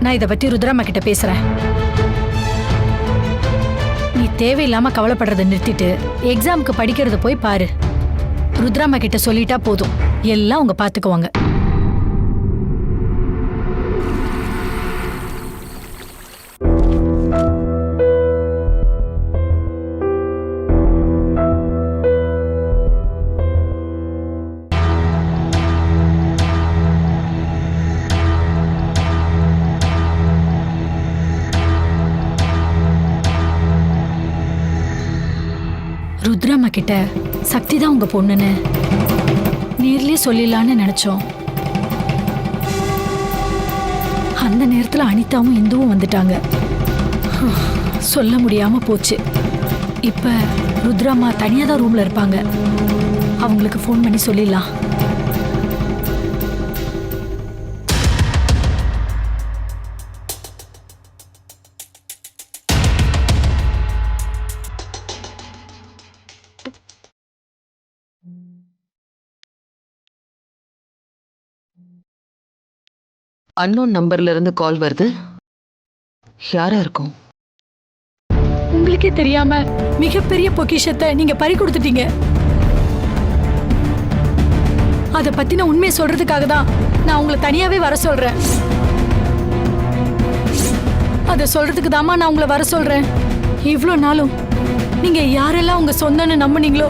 நான் இத பத்தி ருத்ராமா கிட்ட பேசுறேன். நீ தேவையில்லாம கவலைப்படுறத நிறுத்திட்டு எக்ஸாமுக்கு படிக்கிறத போய் பாரு. ருத்ராமா கிட்ட சொல்லிட்டா போதும், எல்லாம் அவங்க பாத்துக்குவாங்க. ருத்ராமா கிட்ட சக்தி தான் உங்க பொண்ணுன்னு நேர்லயே சொல்லிடலான்னு நினைச்சோம். அந்த நேரத்துல அனிதாவும் இந்துவும் வந்துட்டாங்க. சொல்ல முடியாம போச்சு. இப்ப ருத்ராமா தனியா தான் ரூம்ல இருப்பாங்க. அவங்களுக்கு ஃபோன் பண்ணி சொல்லிடலாம். அன்னோன் நம்பர்ல இருந்து கால் வருது. யாரா இருக்கும்? உங்களுக்கே தெரியாம மிகப்பெரிய பொக்கிஷத்தை நீங்க பறி கொடுத்துட்டீங்க. அத பத்தின உண்மையை சொல்றதுக்காக தான் நான் உங்களை தனியாவே வர சொல்றேன். அத சொல்றதுக்கு தாமா நான் உங்களை வர சொல்றேன். இவ்ளோ நாளும் நீங்க யாரெல்லாம் உங்க சொந்தம்னு நம்புனீங்களோ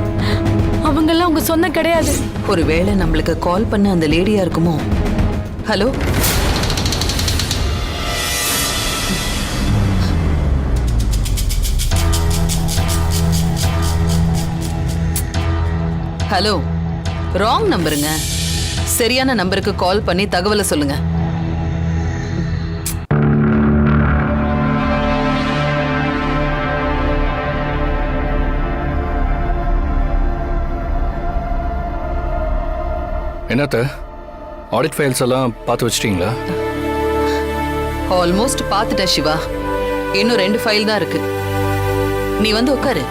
அவங்கெல்லாம் உங்க சொந்தம் கிடையாது. ஒருவேளை நம்மளுக்கு கால் பண்ண அந்த லேடியா இருக்குமோ? ஹலோ, ஹலோ, ராங் நம்பருங்க. சரியான நம்பருக்கு கால் பண்ணி தகவலை சொல்லுங்க. என்னத்த ஆடிட் ஃபைல்ஸ் எல்லாம் பார்த்து வச்சிட்டீங்களா? ஆல்மோஸ்ட் பார்த்துட்டேன் சிவா. இன்னும் 2 ஃபைல் தான் இருக்கு. நீ வந்து உட்காரு.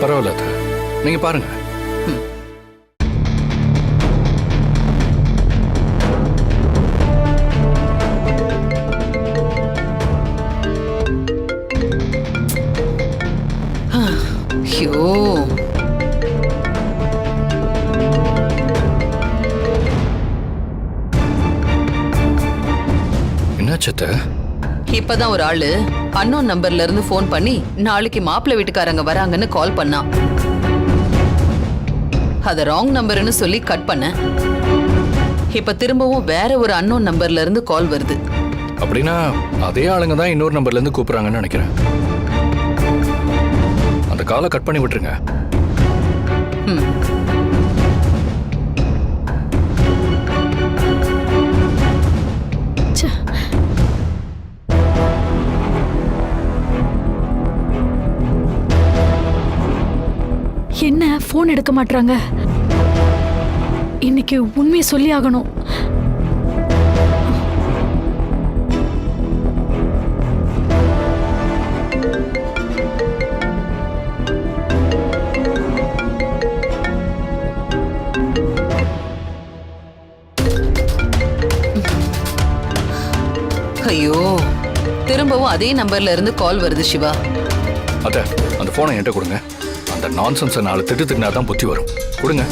பரவாயில்ல அத்தை, நீங்க பாருங்க. ஐயோ, அத்தை? இப்பதான் ஒரு ஆளு அன்னோன் நம்பர்ல இருந்து ஃபோன் பண்ணி நாளைக்கு மாப்பிள்ளை வீட்டுக்காரங்க வராங்கன்னு கால் பண்ணா. அத ராங் நம்பர்னு சொல்லி கட் பண்ண. இப்ப திரும்பவும் வேற ஒரு அன்னோன் நம்பர்ல இருந்து கால் வருது. அப்படின்னா அதே ஆளுங்க தான் இன்னொரு நம்பர்ல இருந்து கூப்பிடுறாங்கன்னு நினைக்கிறேன். அந்த காலை கட் பண்ணி விட்டுருங்க. ம். என்ன போன் எடுக்க மாட்டாங்க? இன்னைக்கு உண்மையை சொல்லி ஆகணும். ஐயோ, திரும்பவும் அதே நம்பர்ல இருந்து கால் வருது சிவா. அத்தை, அந்த போனை என்கிட்ட கொடுங்க. அந்த நான்சென்ஸை 4 திட்டுனா தான் புத்தி வரும். கொடுங்க.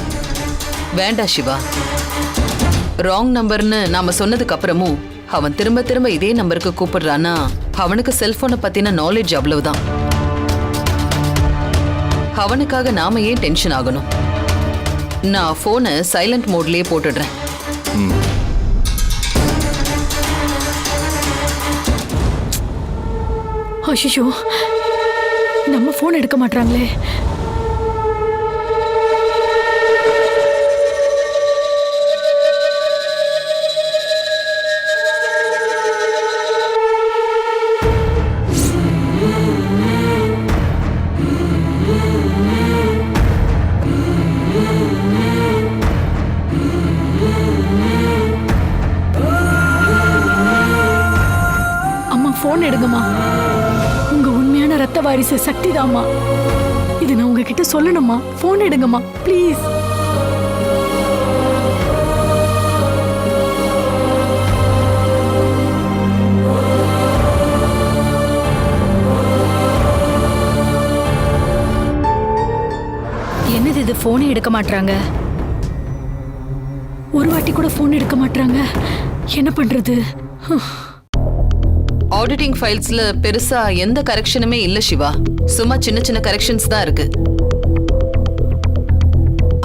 வேண்டாம் சிவா. ராங் நம்பர்னு நாம சொன்னதுக்கு அப்புறமும் அவன் திரும்ப திரும்ப இதே நம்பருக்கு கூப்பிடுறானா அவனுக்கு செல்போனை பத்தின நாலேஜ் அவ்வளவுதான். அவனுக்காக நாம ஏன் டென்ஷன் ஆகணும்? நான் போனை சைலண்ட் மோட்லயே போட்டுடுறேன். ஐயோ, நம்ம போன் எடுக்க மாட்டாங்களே. அம்மா போன் எடுங்கம்மா. உங்க உண்மையான ரத்த வாரிசு சக்தி தாம்மா. இது நான் உங்ககிட்ட சொல்லணுமா? போன் எடுங்கம்மா ப்ளீஸ். என்னது இது? போனே எடுக்க மாட்டாங்க. ஒரு வாட்டி கூட போன் எடுக்க மாட்டாங்க. என்ன பண்றது? ஆடிட்டிங் ஃபைல்ஸ்ல பெருசா எந்த கரெக்ஷனுமே இல்ல சிவா. சும்மா சின்ன சின்ன கரெக்ஷன்ஸ் தான் இருக்கு.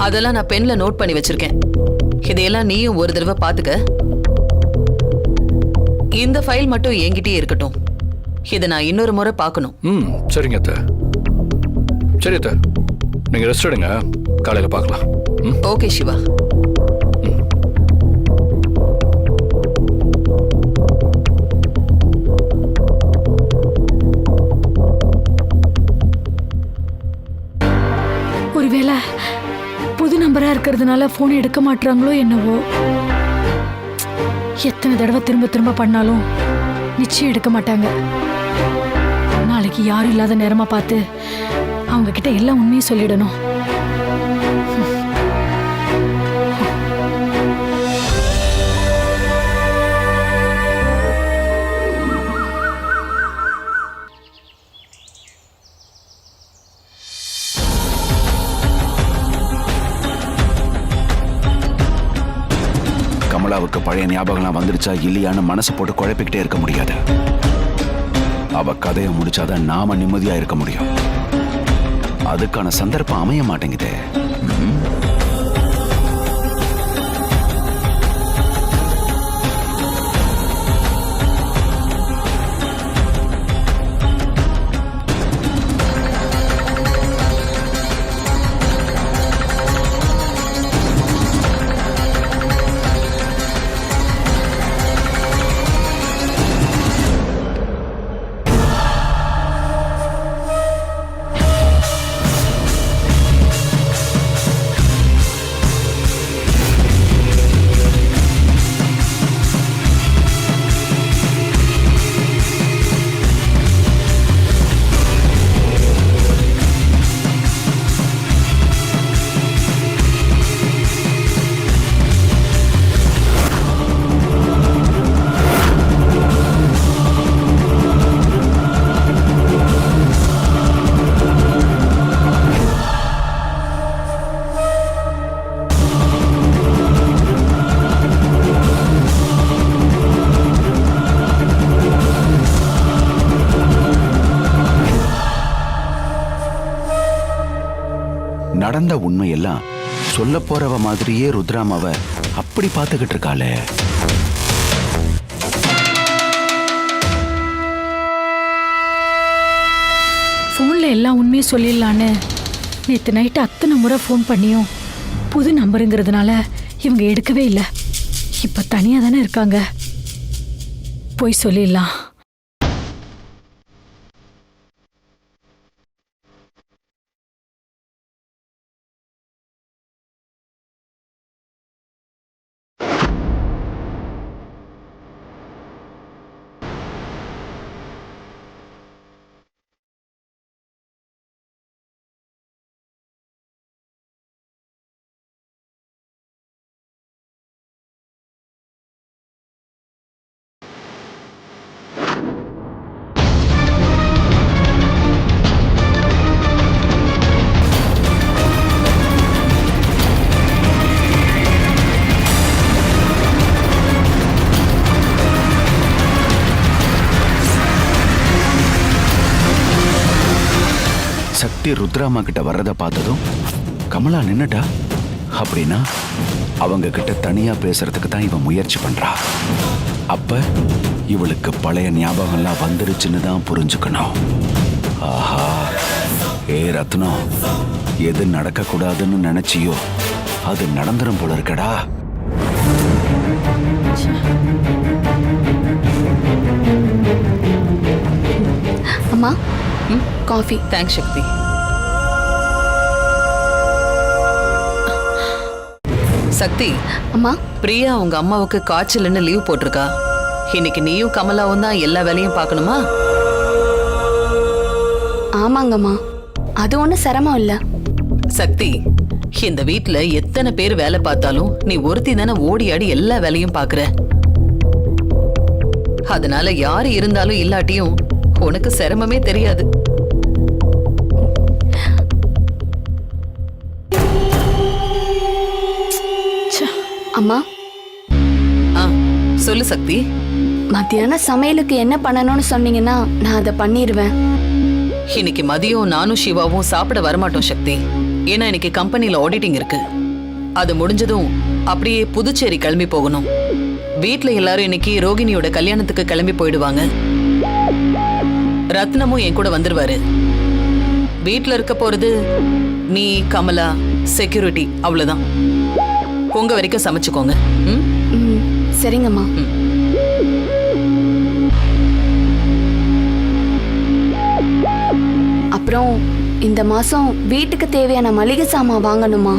அதெல்லாம் நான் பென்ல நோட் பண்ணி வச்சிருக்கேன். இதையெல்லாம் நீயும் ஒரு தடவை பாத்துக்க. இந்த ஃபைல் மட்டும் என்கிட்டயே இருக்கட்டும். இதை நான் இன்னொரு முறை பார்க்கணும். சரிங்க அத்தை. சரி அத்தை, நீங்க ரெஸ்ட் எடுங்க. காலையில பார்க்கலாம். ஓகே சிவா. ஒருவேளை புது நம்பரா இருக்கிறதுனால போன் எடுக்க மாட்டாங்களோ என்னவோ. எத்தனை தடவை திரும்ப திரும்ப பண்ணாலும் நிச்சயம் எடுக்க மாட்டாங்க. நாளைக்கு யாரும் இல்லாத நேரமா பார்த்து அவங்க கிட்ட எல்லாம் உண்மையை சொல்லிடணும். கமலாவுக்கு பழைய ஞாபகம்லாம் வந்துடுச்சா இல்லையான்னு மனசு போட்டு குழப்பிக்கிட்டே இருக்க முடியாது. அவ கதையை முடிச்சாதான் நாம நிம்மதியா இருக்க முடியும். அதுக்கான சந்தர்ப்பம் அமைய மாட்டேங்குதே. நடந்த உண்மையெல்லாம் சொல்ல போறவ மாதிரியே ருத்ராமாவை அப்படி பார்த்துக்கிட்டு இருக்காளே. ஃபோன்ல எல்லா உண்மையும் சொல்லிடலான்னு நேற்று நைட்டு அத்தனை முறை ஃபோன் பண்ணியும் புது நம்பருங்கிறதுனால இவங்க எடுக்கவே இல்லை. இப்போ தனியாக தானே இருக்காங்க, போய் சொல்லிடலாம். சக்தி ருத்ராமா கிட்ட வர்றதை பார்த்ததும் கமலா நின்னுட்டா. அப்படின்னா அவங்க கிட்ட தனியா பேசுறதுக்கு தான் இவன் முயற்சி பண்றா. அப்ப இவளுக்கு பழைய ஞாபகம்லாம் வந்துருச்சுன்னு தான் புரிஞ்சுக்கணும். ஆஹா, ஏ ரத்னம், எது நடக்க கூடாதுன்னு நினைச்சியோ அது நடந்துரும் போல இருக்கடா. அம்மா, காஃபி. தேங்க்ஸ் சக்தி. சக்தி, அம்மா, பிரியா உங்க அம்மாவுக்கு காய்ச்சல்னு லீவ் போட்டிருக்கா. இன்னைக்கு நீயும் கமலாவும் தான் எல்லா வேலையும் பார்க்கணுமா? ஆமாங்கம்மா, அது ஒன்றும் சிரமம் இல்லை. சக்தி, இந்த வீட்ல எத்தனை பேர் வேலை பார்த்தாலும் நீ ஒருத்தி தானே ஓடி ஆடி எல்லா வேலையும் பாக்குற. அதனால யாரு இருந்தாலும் இல்லாட்டியும் உனக்கு சிரமமே தெரியாது. அம்மா, சொல்லு சக்தி. மத்தியான சமையலுக்கு என்ன பண்ணணும்னு சொன்னீங்கன்னா நான் அதை பண்ணிடுவேன். இன்னைக்கு மதியம் நானும் சிவாவும் சாப்பிட வரமாட்டோம் சக்தி. ஏன்னா இன்னைக்கு கம்பெனில ஆடிட்டிங் இருக்கு. அது முடிஞ்சதும் அப்படியே புதுச்சேரி கிளம்பி போகணும். வீட்ல எல்லாரும் இன்னைக்கு ரோகிணியோட கல்யாணத்துக்கு கிளம்பி போயிடுவாங்க. ரத்னமும் என் கூட வந்துருவாரு. வீட்ல இருக்க போறது நீ, கமலா, செக்யூரிட்டி, அவ்வளவுதான். உங்க வரைக்கும் சமைச்சுக்கோங்க. சரிங்கம்மா. அப்புறம் இந்த மாசம் வீட்டுக்கு தேவையான மளிகை சாமான் வாங்கணுமா?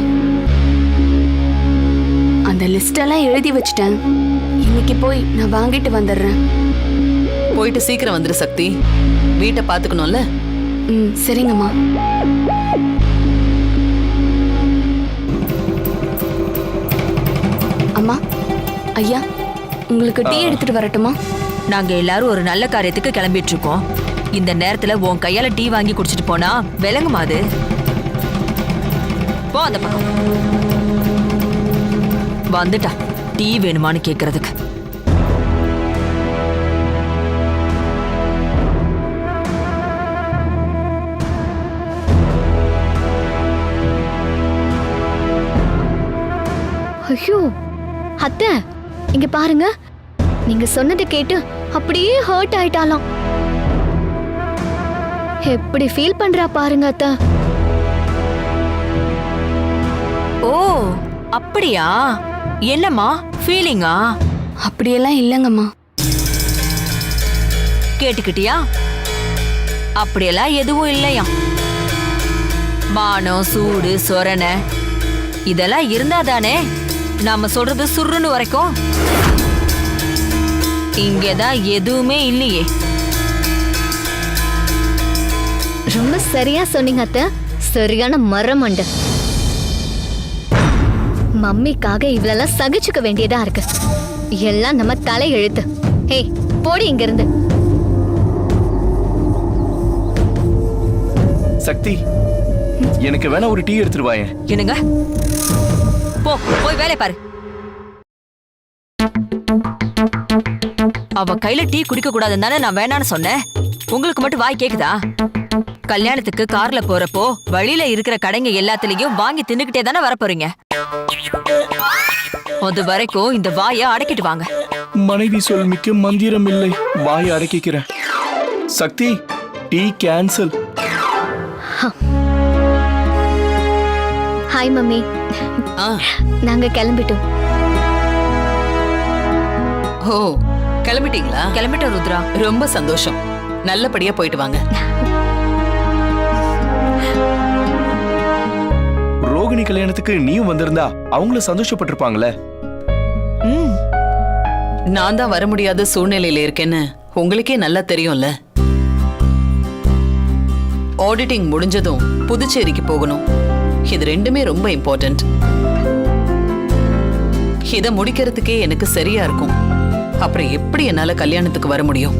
அந்த லிஸ்ட் எல்லாம் எழுதி வச்சிட்டேன். இன்னைக்கு போய் நான் வாங்கிட்டு வந்துடுறேன். போயிட்டு சீக்கிரம் வந்துரு சக்தி. வீட்டை பாத்துக்கணும்ல. சரிங்கம்மா. அம்மா, ஐயா, உங்களுக்கு டீ எடுத்துட்டு வரட்டுமா? நாங்க எல்லாரும் ஒரு நல்ல காரியத்துக்கு கிளம்பிட்டு இருக்கோம். இந்த நேரத்துல உன் கையால டீ வாங்கி குடிச்சிட்டு போனா விளங்குமா அது? போ அந்த பக்கம். வந்துட்டா டீ வேணுமான்னு கேக்குறதுக்கு. ஐயோ அத்தை, இங்க பாருங்க. நீங்க சொன்னதை கேட்டு அப்படியே ஹர்ட் ஆயிட்டாலாம். எப்படி ஃபீல் பண்றா பாருங்க அத்தை. ஓ அப்படியா? என்னம்மா ஃபீலிங்கா? அப்படியெல்லாம் இல்லைங்கம்மா. கேட்டுக்கிட்டியா? அப்படியெல்லாம் எதுவும் இல்லையா. மானம், சூடு, சொரணை இதெல்லாம் இருந்தாதானே நாம சொல்றது சுருன்னு வரைக்கும். இங்கதான் எதுவுமே இல்லையே. ரொம்ப சரியா சொன்னீங்க அத்தை. சரியான மரமண்ட. மம்மிக்காக இவ்வளவு சகிச்சுக்க வேண்டியதா இருக்கு. எல்லாம் நம்ம தலை எழுத்து. ஏய், போடி இங்க இருந்து. சக்தி, எனக்கு வேணா ஒரு டீ எடுத்துட்டு வாயேன். என்னங்க? போ, போய் வேலை பாரு. அவ கையில டீ குடிக்க கூடாதுன்னு தானே நான் வேணான்னு சொன்னேன். உங்களுக்கு மட்டும் வாய் கேக்குதா? கல்யாணத்துக்கு கார்ல போறப்போ வழியில இருக்கிற கடைங்க எல்லாத்துலயும் வாங்கி தின்னுக்கிட்டே தானே வர போறீங்க. அது வரைக்கும் இந்த வாயை அடக்கிட்டு வாங்க. மனைவி சொல் மிக்க மந்திரம் இல்லை, வாயை அடக்கிக்கிறேன். சக்தி, டீ கேன்சல். ஹாய் மம்மி, ஆ, நாங்க கிளம்பிட்டோம். ஓ கிளம்பிட்டீங்களா? கிளம்பிட்டோம் ருத்ரா. ரொம்ப சந்தோஷம். நல்லபடியா போயிட்டு வாங்க. ரோகிணி கல்யாணத்துக்கு நீயும் வந்திருந்தா அவங்களும் சந்தோஷப்பட்டிருப்பாங்களே. நான் தான் வர முடியாத சூழ்நிலையில இருக்கேன்னு உங்களுக்கே நல்லா தெரியும்ல. ஆடிட்டிங் முடிஞ்சதும் புதுச்சேரிக்கு போகணும். இது ரெண்டுமே ரொம்ப இம்பார்ட்டன்ட். இத முடிக்கிறதுக்கே எனக்கு சரியா இருக்கும். அப்புறம் எப்படி என்னால கல்யாணத்துக்கு வர முடியும்?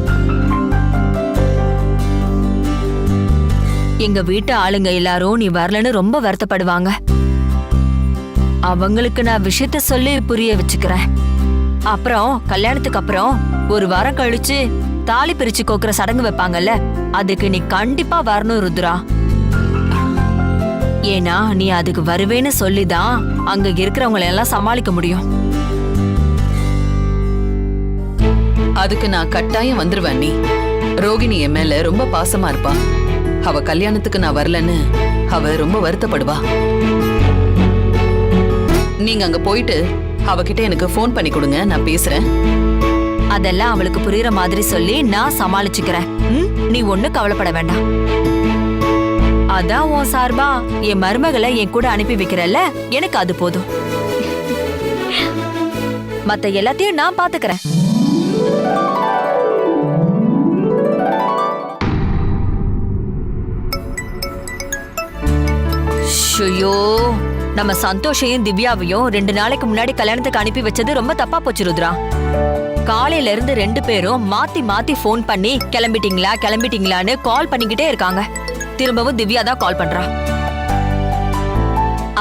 எங்க வீட்டு ஆளுங்க எல்லாரும் நீ வரலன்னு ரொம்ப வருத்தப்படுவாங்க. அவங்களுக்கு நான் விஷயத்த சொல்லி புரிய வச்சுக்கிறேன். அப்புறம் கல்யாணத்துக்கு அப்புறம் ஒரு வாரம் கழிச்சு தாலி பிரிச்சு கோக்குற சடங்கு வைப்பாங்கல்ல, அதுக்கு நீ கண்டிப்பா வரணும் ருத்ரா. ஏன்னா நீ அதுக்கு வருவேன்னு சொல்லிதான் அங்க இருக்கிறவங்களை எல்லாம் சமாளிக்க முடியும். அதுக்கு நான் கட்டாயம் வந்துருவேன். நீ ரோகிணி என் மேல ரொம்ப பாசமா இருப்பா. அவ கல்யாணத்துக்கு நான் வரலன்னு அவ ரொம்ப வருத்தப்படுவா. நீங்க அங்க போயிட்டு அவகிட்ட எனக்கு ஃபோன் பண்ணி கொடுங்க, நான் பேசுறேன். அதெல்லாம் அவளுக்கு புரியுற மாதிரி சொல்லி நான் சமாளிச்சுக்கிறேன். நீ ஒண்ணு கவலைப்பட வேண்டாம். அதான் உன் சார்பா என் மருமகளை என் கூட அனுப்பி வைக்கிறல்ல, எனக்கு அது போதும். மத்த எல்லாத்தையும் நான் பாத்துக்கிறேன். ஐயோ, நம்ம சந்தோஷையும் திவ்யாவையும் 2 நாளைக்கு முன்னாடி கல்யாணத்துக்கு அனுப்பி வச்சது ரொம்ப தப்பா போச்சு ருத்ரா. காலையில இருந்து 2 பேரும் மாத்தி மாத்தி ஃபோன் பண்ணி கிளம்பிட்டீங்களா கிளம்பிட்டீங்களான்னு கால் பண்ணிக்கிட்டே இருக்காங்க. திரும்பவும் திவ்யா தான் கால் பண்றா.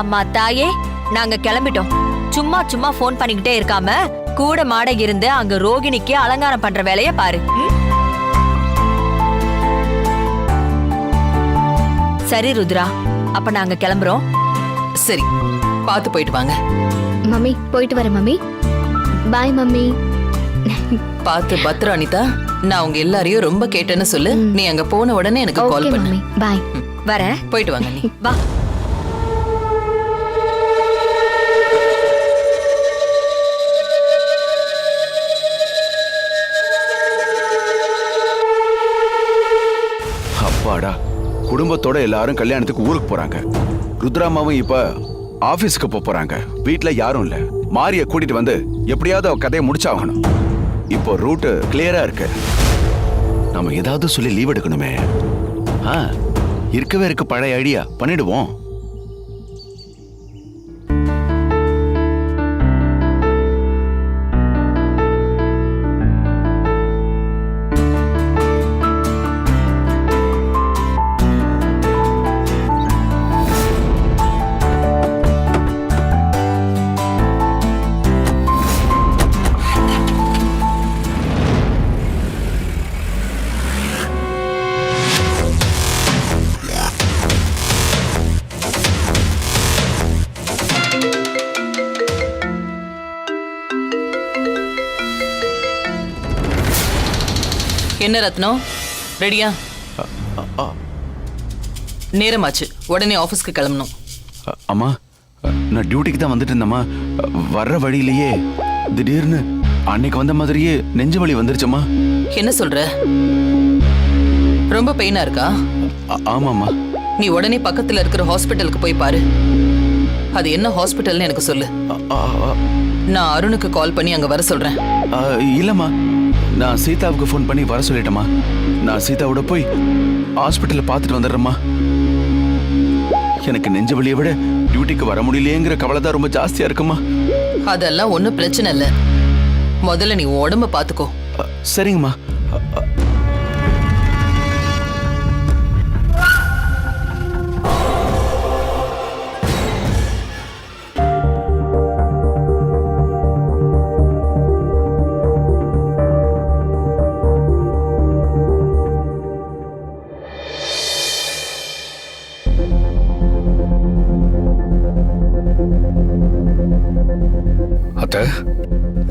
அம்மா தாயே, நாங்க கிளம்பிட்டோம். சும்மா சும்மா ஃபோன் பண்ணிக்கிட்டே இருக்காம கூட மாட இருந்து அங்க ரோகிணிக்கு அலங்காரம் பண்ற வேலைய பாரு. சரி ருத்ரா, அப்ப நாங்க கிளம்புறோம். சரி, பார்த்து போயிட்டு வாங்க. மம்மி போயிட்டு வரேன் மம்மி. Bye mummy. பார்த்து பத்திரம் அனிதா. நான் உங்க எல்லாரையும் ரொம்ப கேட்டேன்னு சொல்லு. நீ அங்க போன உடனே எனக்கு கால் ஓகே பண்ணு. மம்மி, பாய். வரேன். போயிட்டு வாங்க. நீ வா. அப்பாடா, குடும்பத்தோட எல்லாரும் கல்யாணத்துக்கு ஊருக்கு போறாங்க. ருத்ராமாவும் இப்ப ஆபீஸ்க்கு போறாங்க. வீட்ல யாரும் இல்ல. மாரிய கூட்டிட்டு வந்து எப்படியாவது அவ கதையை முடிச்சாகணும். இப்போ ரூட் கிளியரா இருக்கு. நம்ம ஏதாவது சொல்லி லீவ் எடுக்கணுமே. இருக்கவே இருக்கு பழைய ஐடியா, பண்ணிடுவோம். என்ன ரத்னம், ரெடியா? நேரமாச்சு, உடனே ஆபீஸ்க்கு கிளம்பணும். அம்மா, நான் டியூட்டிக்கு தான் வந்துட்டு இருந்தம்மா. வர்ற வழியிலேயே திடீர்னு அன்னைக்கு வந்த மாதிரியே நெஞ்சு வலி வந்துருச்சம்மா. என்ன சொல்ற? ரொம்ப பெயினா இருக்கா? ஆமாம்மா. நீ உடனே பக்கத்துல இருக்கிற ஹாஸ்பிட்டலுக்கு போய் பாரு. அது என்ன ஹாஸ்பிட்டல்னு எனக்கு சொல்லு. நான் அருணுக்கு கால் பண்ணி அங்க வர சொல்றேன். இல்லம்மா, நான் சீதாவுக்கு ஃபோன் பண்ணி வர சொல்லிட்டேம்மா. நான் சீதாவோட போய் ஹாஸ்பிட்டலில் பார்த்துட்டு வந்துடுறேம்மா. எனக்கு நெஞ்சு வலியை விட டியூட்டிக்கு வர முடியலையேங்கிற கவலை தான் ரொம்ப ஜாஸ்தியா இருக்குமா. அதெல்லாம் ஒன்றும் பிரச்சனை இல்லை. முதல்ல நீ உடம்ப பார்த்துக்கோ. சரிங்கம்மா. அத்தை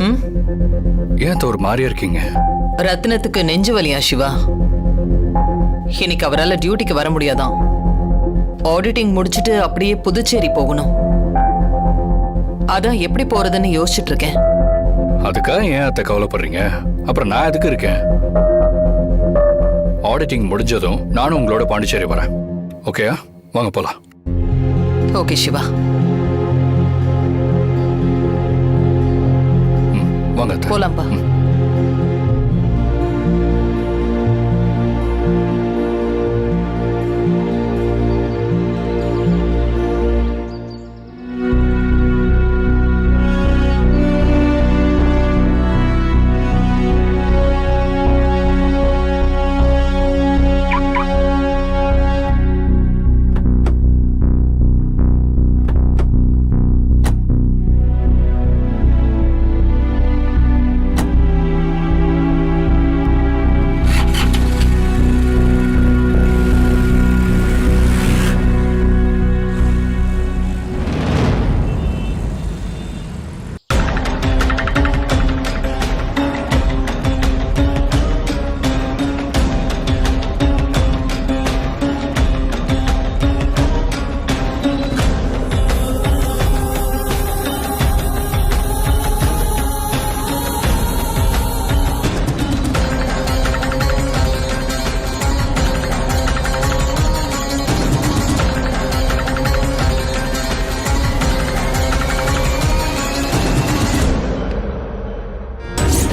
ம் ஏன் அத்தை ஒரு மாதிரியா இருக்கீங்க? ரத்னத்துக்கு நெஞ்சு வலியா சிவா? இன்னைக்கு அவரால் டியூட்டிக்கு வர முடியாதான். ஆடிட்டிங் முடிச்சிட்டு அப்படியே புதுச்சேரி போகணும். அதான் எப்படி போறதுன்னு யோசிச்சுட்டு இருக்கேன். அதுக்காக ஏன் அத்தை கவலைப்படுறீங்க? அப்புறம் நான் எதுக்கு இருக்கேன்? ஆடிட்டிங் முடிஞ்சதும் நானும் உங்களோட பாண்டிச்சேரி வரேன். ஓகேயா? வாங்க போலாம். ஓகே சிவா. வாங்க அத்தை. போலாம்ப்பா.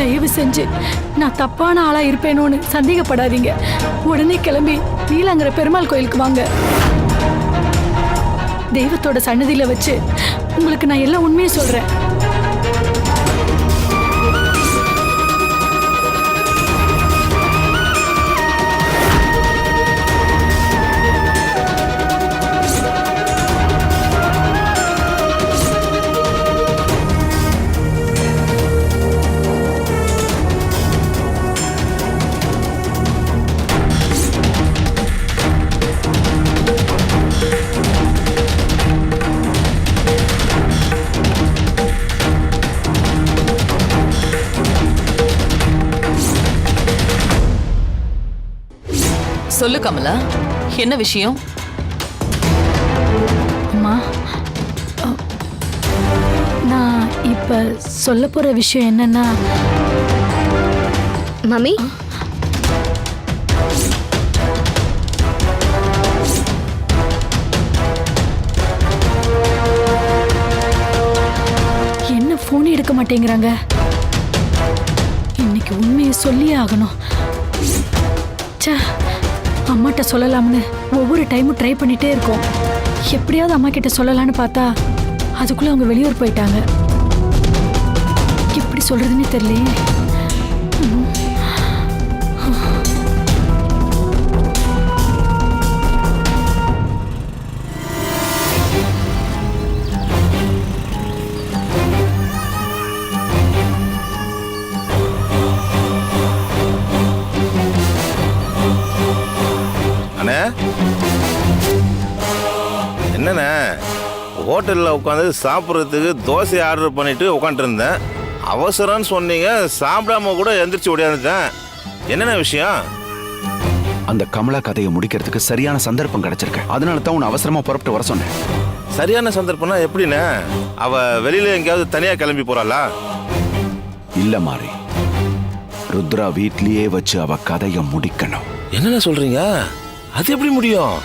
தயவு செஞ்சு நான் தப்பான ஆளா இருப்பேனோன்னு சந்தேகப்படாதீங்க. உடனே கிளம்பி நீலாங்கிற பெருமாள் கோயிலுக்கு வாங்க. தெய்வத்தோட சன்னதியில வச்சு உங்களுக்கு நான் எல்லாம் உண்மையை சொல்றேன். சொல்லு கமலா, என்ன விஷயம்? அம்மா, நான் இப்ப சொல்ல போற விஷயம் என்னன்னா, மம்மி என்ன போன் எடுக்க மாட்டேங்கிறாங்க? இன்னைக்கு உண்மையை சொல்லியே ஆகணும். ச்சே, அம்மாட்ட சொல்லலாம்னு ஒவ்வொரு டைமும் ட்ரை பண்ணிட்டே இருக்கோம். எப்படியாவது அம்மா கிட்ட சொல்லலாம்னு பார்த்தா அதுக்குள்ள அவங்க வெளியூர் போயிட்டாங்க. எப்படி சொல்றதுன்னு தெரியலையே. என்னண்ணே, ஹோட்டலில் உட்காந்து சாப்பிட்றதுக்கு தோசை ஆர்டர் பண்ணிட்டு உட்காந்துருந்தேன். அவசரம்னு சொன்னீங்க, சாப்பிடாம கூட எந்திரிச்சு ஓடியாந்துட்டேன். என்னென்ன விஷயம்? அந்த கமலா கதையை முடிக்கிறதுக்கு சரியான சந்தர்ப்பம் கிடைச்சிருக்கு. அதனால தான் உன்னை அவசரமா புறப்பட்டு வர சொன்னேன். சரியான சந்தர்ப்பம்னா எப்படிண்ணே? அவ வெளியில எங்கேயாவது தனியா கிளம்பி போறாளா? இல்ல மாறி, ருத்ரா வீட்லயே வச்சு அவ கதையை முடிக்கணும். என்னென்ன சொல்றீங்க? அது எப்படி முடியும்?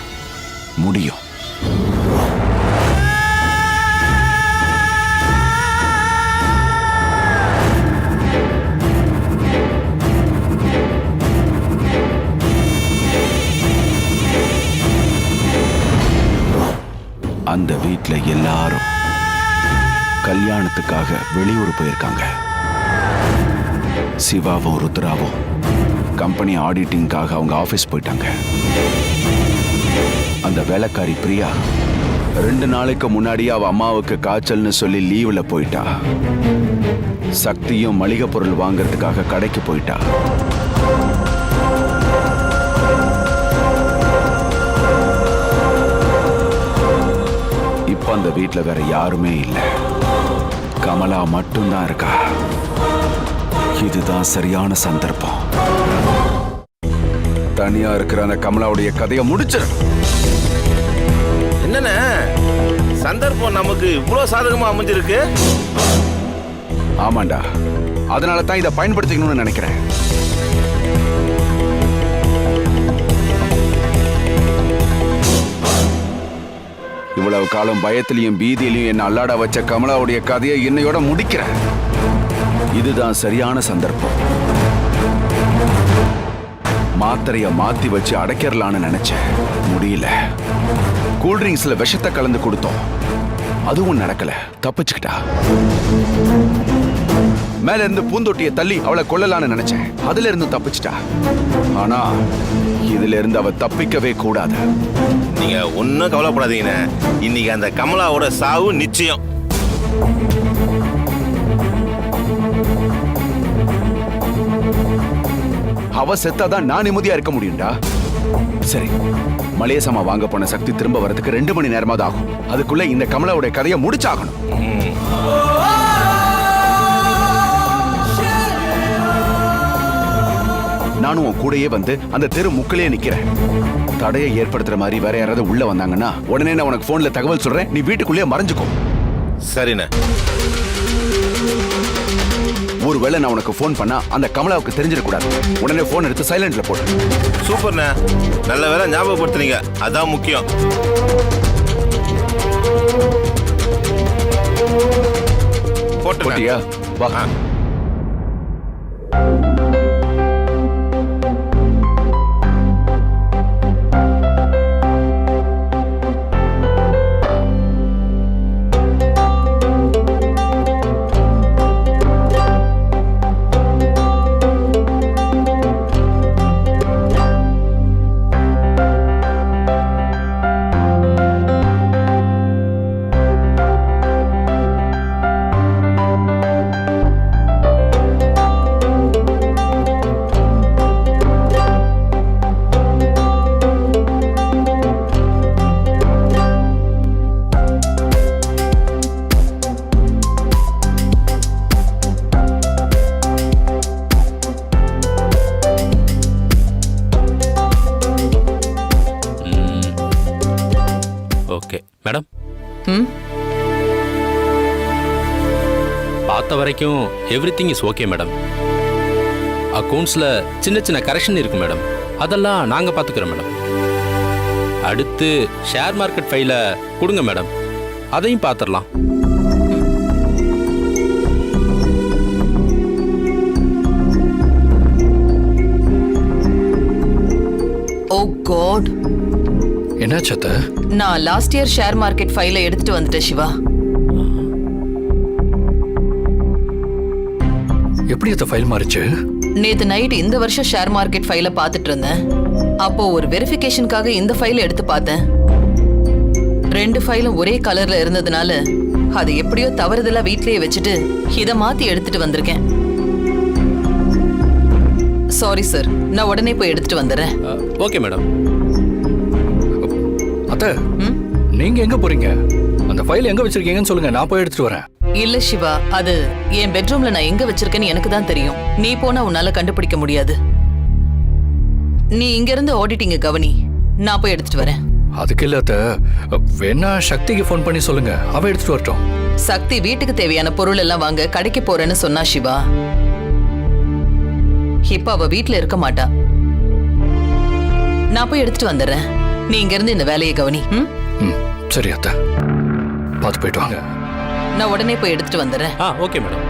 முடியும். அந்த வீட்ல எல்லாரும் கல்யாணத்துக்காக வெளியூர் போயிருக்காங்க. சிவாவும் ருத்ராவும் கம்பெனி ஆடிட்டிங்காக அவங்க ஆபீஸ் போயிட்டாங்க. அந்த வேலைக்காரி பிரியா 2 நாளைக்கு முன்னாடி அவ அம்மாவுக்கு காய்ச்சல்னு சொல்லி லீவ்ல போயிட்டா. சக்தியும் மளிகை பொருள் வாங்கறதுக்காக கடைக்கு போயிட்டா. இப்ப அந்த வீட்ல வேற யாருமே இல்லை. கமலா மட்டும்தான் இருக்கா. இதுதான் சரியான சந்தர்ப்பம். தனியா இருக்கிற அந்த கமலாவுடைய கதையை முடிச்சிடணும். என்னண்ணே சந்தர்ப்பம் நமக்கு இவ்வளவு சாதகமா அமைஞ்சிருக்கு? ஆமாண்டா, அதனால தான் இதை பயன்படுத்திக்கணும்னு நினைக்கிறேன். இவ்வளவு காலம் பயத்திலையும் பீதியிலையும் என்ன அல்லாட வச்ச கமலாவுடைய கதையை இன்னையோட முடிக்கிறேன். இதுதான் சரியான சந்தர்ப்பம். மாத்திரைய மாத்தி வச்சு அடைக்கிறலான்னு நினைச்சேன், முடியல. கூல்ட்ரிங்க்ஸ்ல விஷத்தை கலந்து கொடுத்தோம், அதுவும் நடக்கல, தப்பிச்சுக்கிட்டா. மேல இருந்து பூந்தொட்டியை தள்ளி அவளை கொல்லலான்னு நினைச்சேன், அதுல இருந்து தப்பிச்சிட்டா. ஆனா இதுல இருந்து அவ தப்பிக்கவே கூடாது. நீங்க ஒன்னும் கவலைப்படாதீங்கண்ணே, இன்னைக்கு அந்த கமலாவோட சாவு நிச்சயம். அவ செத்தாதான் நான் நிம்மதியா இருக்க முடியும்டா. சரி, மலேசமா வாங்க போன சக்தி திரும்ப வரதுக்கு 2 மணி நேரமாவது ஆகும். அதுக்குள்ள இந்த கமலாவுடைய கதையை முடிச்சாகணும். நானும் உன் கூடயே வந்து அந்த தெரு முக்கிலே நிக்கிறேன். தடையை ஏற்படுத்துற மாதிரி வேற யாராவது உள்ள வந்தாங்கன்னா உடனே நான் உனக்கு போன்ல தகவல் சொல்றேன், நீ வீட்டுக்குள்ளேயே மறைஞ்சுக்கோ. சரிண்ணே. ஒருவேளை நான் உனக்கு போன் பண்ணா அந்த கமலாவுக்கு தெரிஞ்சிடக்கூடாது. உடனே போன் எடுத்து சைலண்ட்ல போடு. சூப்பர்ண்ணே, நல்ல வேலை ஞாபகப்படுத்துனீங்க, அதான் முக்கியம். போட்டியா? வா. Okay madam. பார்த்த வரைக்கும் எவ்ரிதிங் இஸ் ஓகே மேடம். அக்கவுண்ட்ஸ்ல சின்ன சின்ன கரெக்ஷன் இருக்கு மேடம், அதெல்லாம் நாங்க பாத்துக்கிறோம் மேடம். அடுத்து ஷேர் மார்க்கெட் ஃபைல கொடுங்க மேடம், அதையும் பார்த்துடலாம். ஓ காட், என்னாச்சு அத்தை? நான் லாஸ்ட் இயர் ஷேர் மார்க்கெட் ஃபைலை எடுத்துட்டு வந்துட்டேன் சிவா. எப்படி அத்தை ஃபைல் மாறிச்சு? நேத்து நைட் இந்த வருஷம் ஷேர் மார்க்கெட் ஃபைலை பார்த்துட்டு இருந்தேன். அப்போ ஒரு வெரிஃபிகேஷனுக்காக இந்த ஃபைலை எடுத்து பார்த்தேன். 2 ஃபைலும் ஒரே கலர்ல இருந்ததுனால அது எப்படியோ தவறுதலா வீட்லயே வச்சுட்டு இதை மாத்தி எடுத்துட்டு வந்திருக்கேன். சாரி சார், நான் உடனே போய் எடுத்துட்டு வந்துடுறேன். Okay madam. அத்தை, நீங்க எங்க போறீங்க? அந்த ஃபைல் எங்க வச்சிருக்கீங்கன்னு சொல்லுங்க, நான் போய் எடுத்துட்டு வரேன். இல்ல சிவா, அது என் பெட்ரூம்ல நான் எங்க வச்சிருக்கேன்னு எனக்கு தான் தெரியும். நீ போனா உன்னால கண்டுபிடிக்க முடியாது. நீ இங்க இருந்து ஆடிட்டிங்க கவனி, நான் போய் எடுத்துட்டு வரேன். அதுக்கு இல்ல அத்தை, வேணா சக்திக்கு ஃபோன் பண்ணி சொல்லுங்க, அவ எடுத்துட்டு வரட்டும். சக்தி வீட்டுக்கு தேவையான பொருள் எல்லாம் வாங்க கடைக்கு போறேன்னு சொன்னா சிவா. இப்ப அவ வீட்டுல இருக்க மாட்டா. நான் போய் எடுத்துட்டு வந்துடுறேன். நீ இங்க இருந்து இந்த வேலையை கவனி. சரி அத்தை, பார்த்து போயிட்டு வாங்க. நான் உடனே போய் எடுத்துட்டு வந்துடுறேன். Okay madam.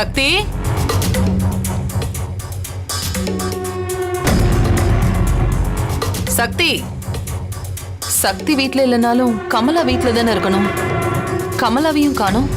சக்தி, சக்தி, சக்தி வீட்ல இல்லைனாலும் கமலா வீட்ல தானே இருக்கணும். கமலாவையும் காணோம்.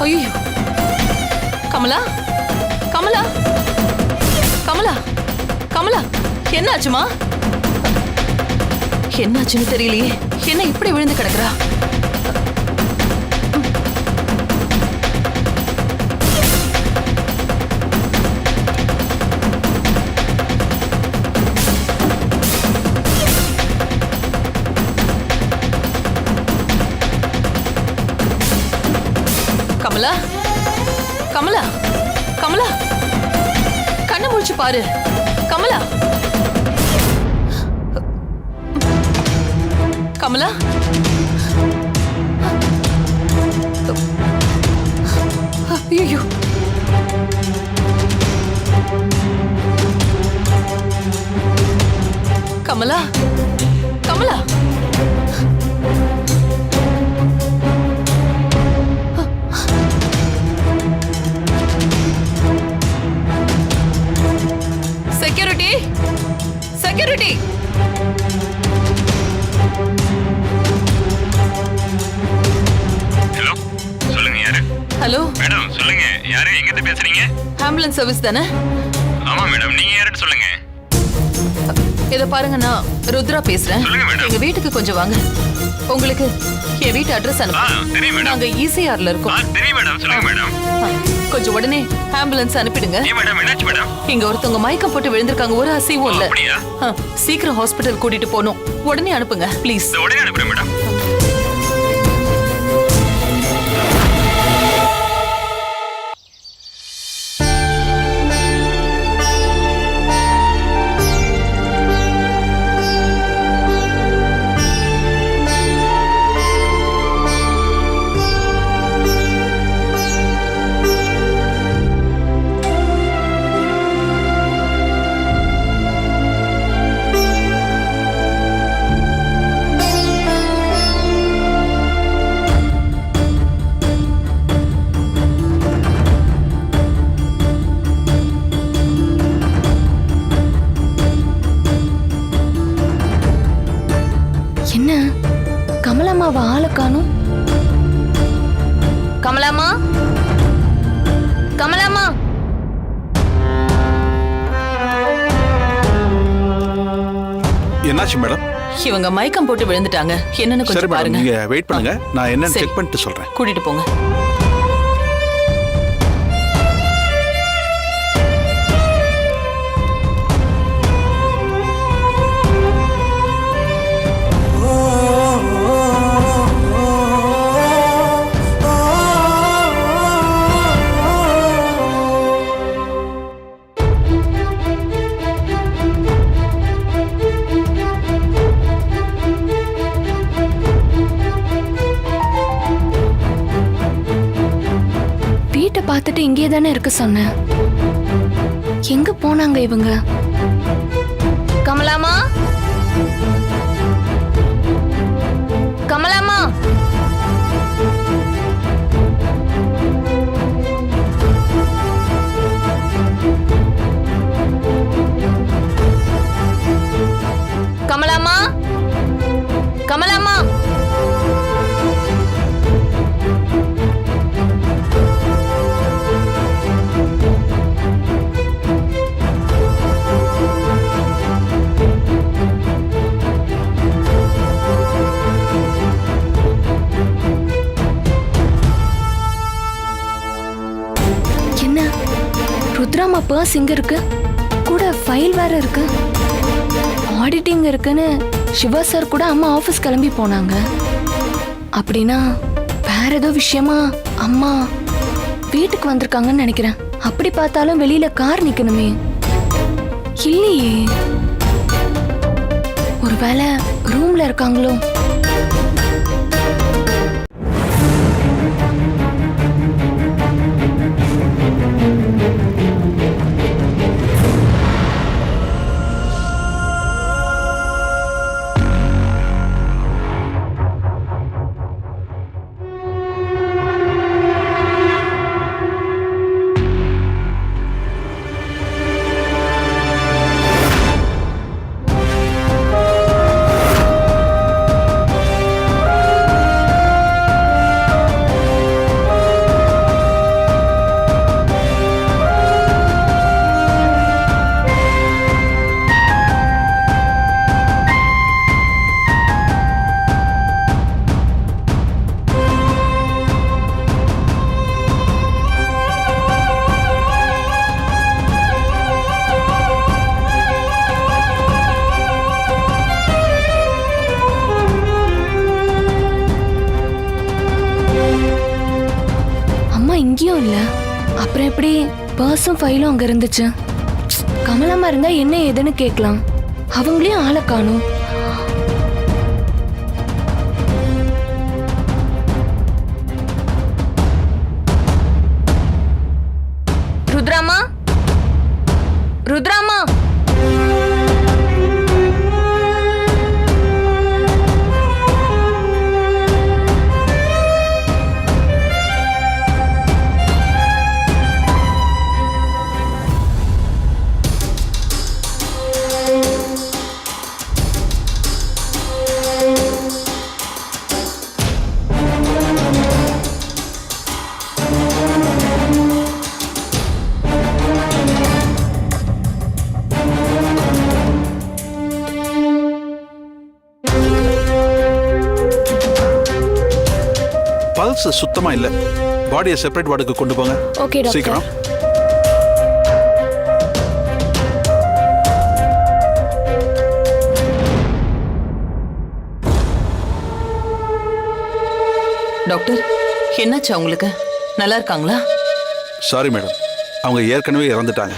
ஐயோ, கமலா, கமலா, கமலா, கமலா, என்னாச்சுமா? என்னாச்சுன்னு தெரியலையே. என்ன இப்படி விழுந்து கிடக்குறா? கமலா, கமலா, கமலா, கண்ணை முழிச்சு பாரு. கமலா, கமலா, ஐயோ, Kamala, Kamala, security, security. Hello, சொல்லுங்க யாரு? ஹலோ மேடம் சொல்லுங்க, யாரு எங்க இருந்து பேசுறீங்க? ஆம்புலன்ஸ் சர்வீஸ் தானே? ஆமா மேடம், நீங்க யாருன்னு சொல்லுங்க. இத பாருங்க, நான் ருத்ரா பேசுறேன். சொல்லுங்க மேடம். எங்க வீட்டுக்கு கொஞ்சம் வாங்க. உங்களுக்கு என் வீட்டு அட்ரஸ் அனுப்புங்க. தெரியும் மேடம். நாங்க ஈசிஆர்ல இருக்கோம். தெரியும் மேடம், சொல்லுங்க மேடம். கொஞ்சம் உடனே ஆம்புலன்ஸ் அனுப்பிடுங்க. ஏன் மேடம், என்னாச்சு மேடம்? இங்க ஒருத்தவங்க மயக்கம் போட்டு விழுந்திருக்காங்க. ஒரு அசைவும் இல்ல. அப்படியா? சீக்கிரம் ஹாஸ்பிடல் கூட்டிட்டு போகணும். உடனே அனுப்புங்க ப்ளீஸ். உடனே அனுப்புறேன் மேடம். என்ன கமலாமாவை ஆளை காணும்? கமலாமா, கமலாமா, என்னாச்சு மேடம்? இவங்க மயக்கம் போட்டு விழுந்துட்டாங்க. என்னன்னு சரி கொஞ்சம் மேடம், பாருங்க. நீங்க வெயிட் பண்ணுங்க, நான் என்னன்னு சரி. செக் பண்ணிட்டு சொல்றேன். கூட்டிட்டு போங்க. வீட்டை பார்த்துட்டு இங்கே தானே இருக்க சொன்னேன். எங்க போனாங்க இவங்க? கமலாமா, கமலாமா, கமலாமா, கமலாமா. என்ன ருத்ராமா பர்ஸ் இங்க இருக்கு, கூட ஃபைல் வேற இருக்கு, ஆடிட்டிங் இருக்குன்னு சிவா சார் கூட அம்மா ஆபீஸ் கிளம்பி போனாங்க. அப்படின்னா வேற ஏதோ விஷயமா அம்மா வீட்டுக்கு வந்திருக்காங்கன்னு நினைக்கிறேன். அப்படி பார்த்தாலும் வெளியில கார் நிக்கணுமே. இல்லையே. ஒருவேளை ரூம்ல இருக்காங்களோ? இங்கேயும் இல்ல. அப்புறம் எப்படி பர்ஸும் ஃபைலும் அங்க இருந்துச்சு? கமலம்மா இருந்தா என்ன ஏதுன்னு கேட்கலாம். அவங்களையும் ஆளை காணும். ருத்ராமா, ருத்ராமா, பல்ஸ் சுத்தமா இல்ல. பாடியை செப்பரேட் வார்டுக்கு கொண்டு போங்க. Okay doctor. சீக்கிரம். டாக்டர், என்னாச்சு அவங்களுக்கு? நல்லா இருக்காங்களா? சாரி மேடம், அவங்க ஏற்கனவே இறந்துட்டாங்க.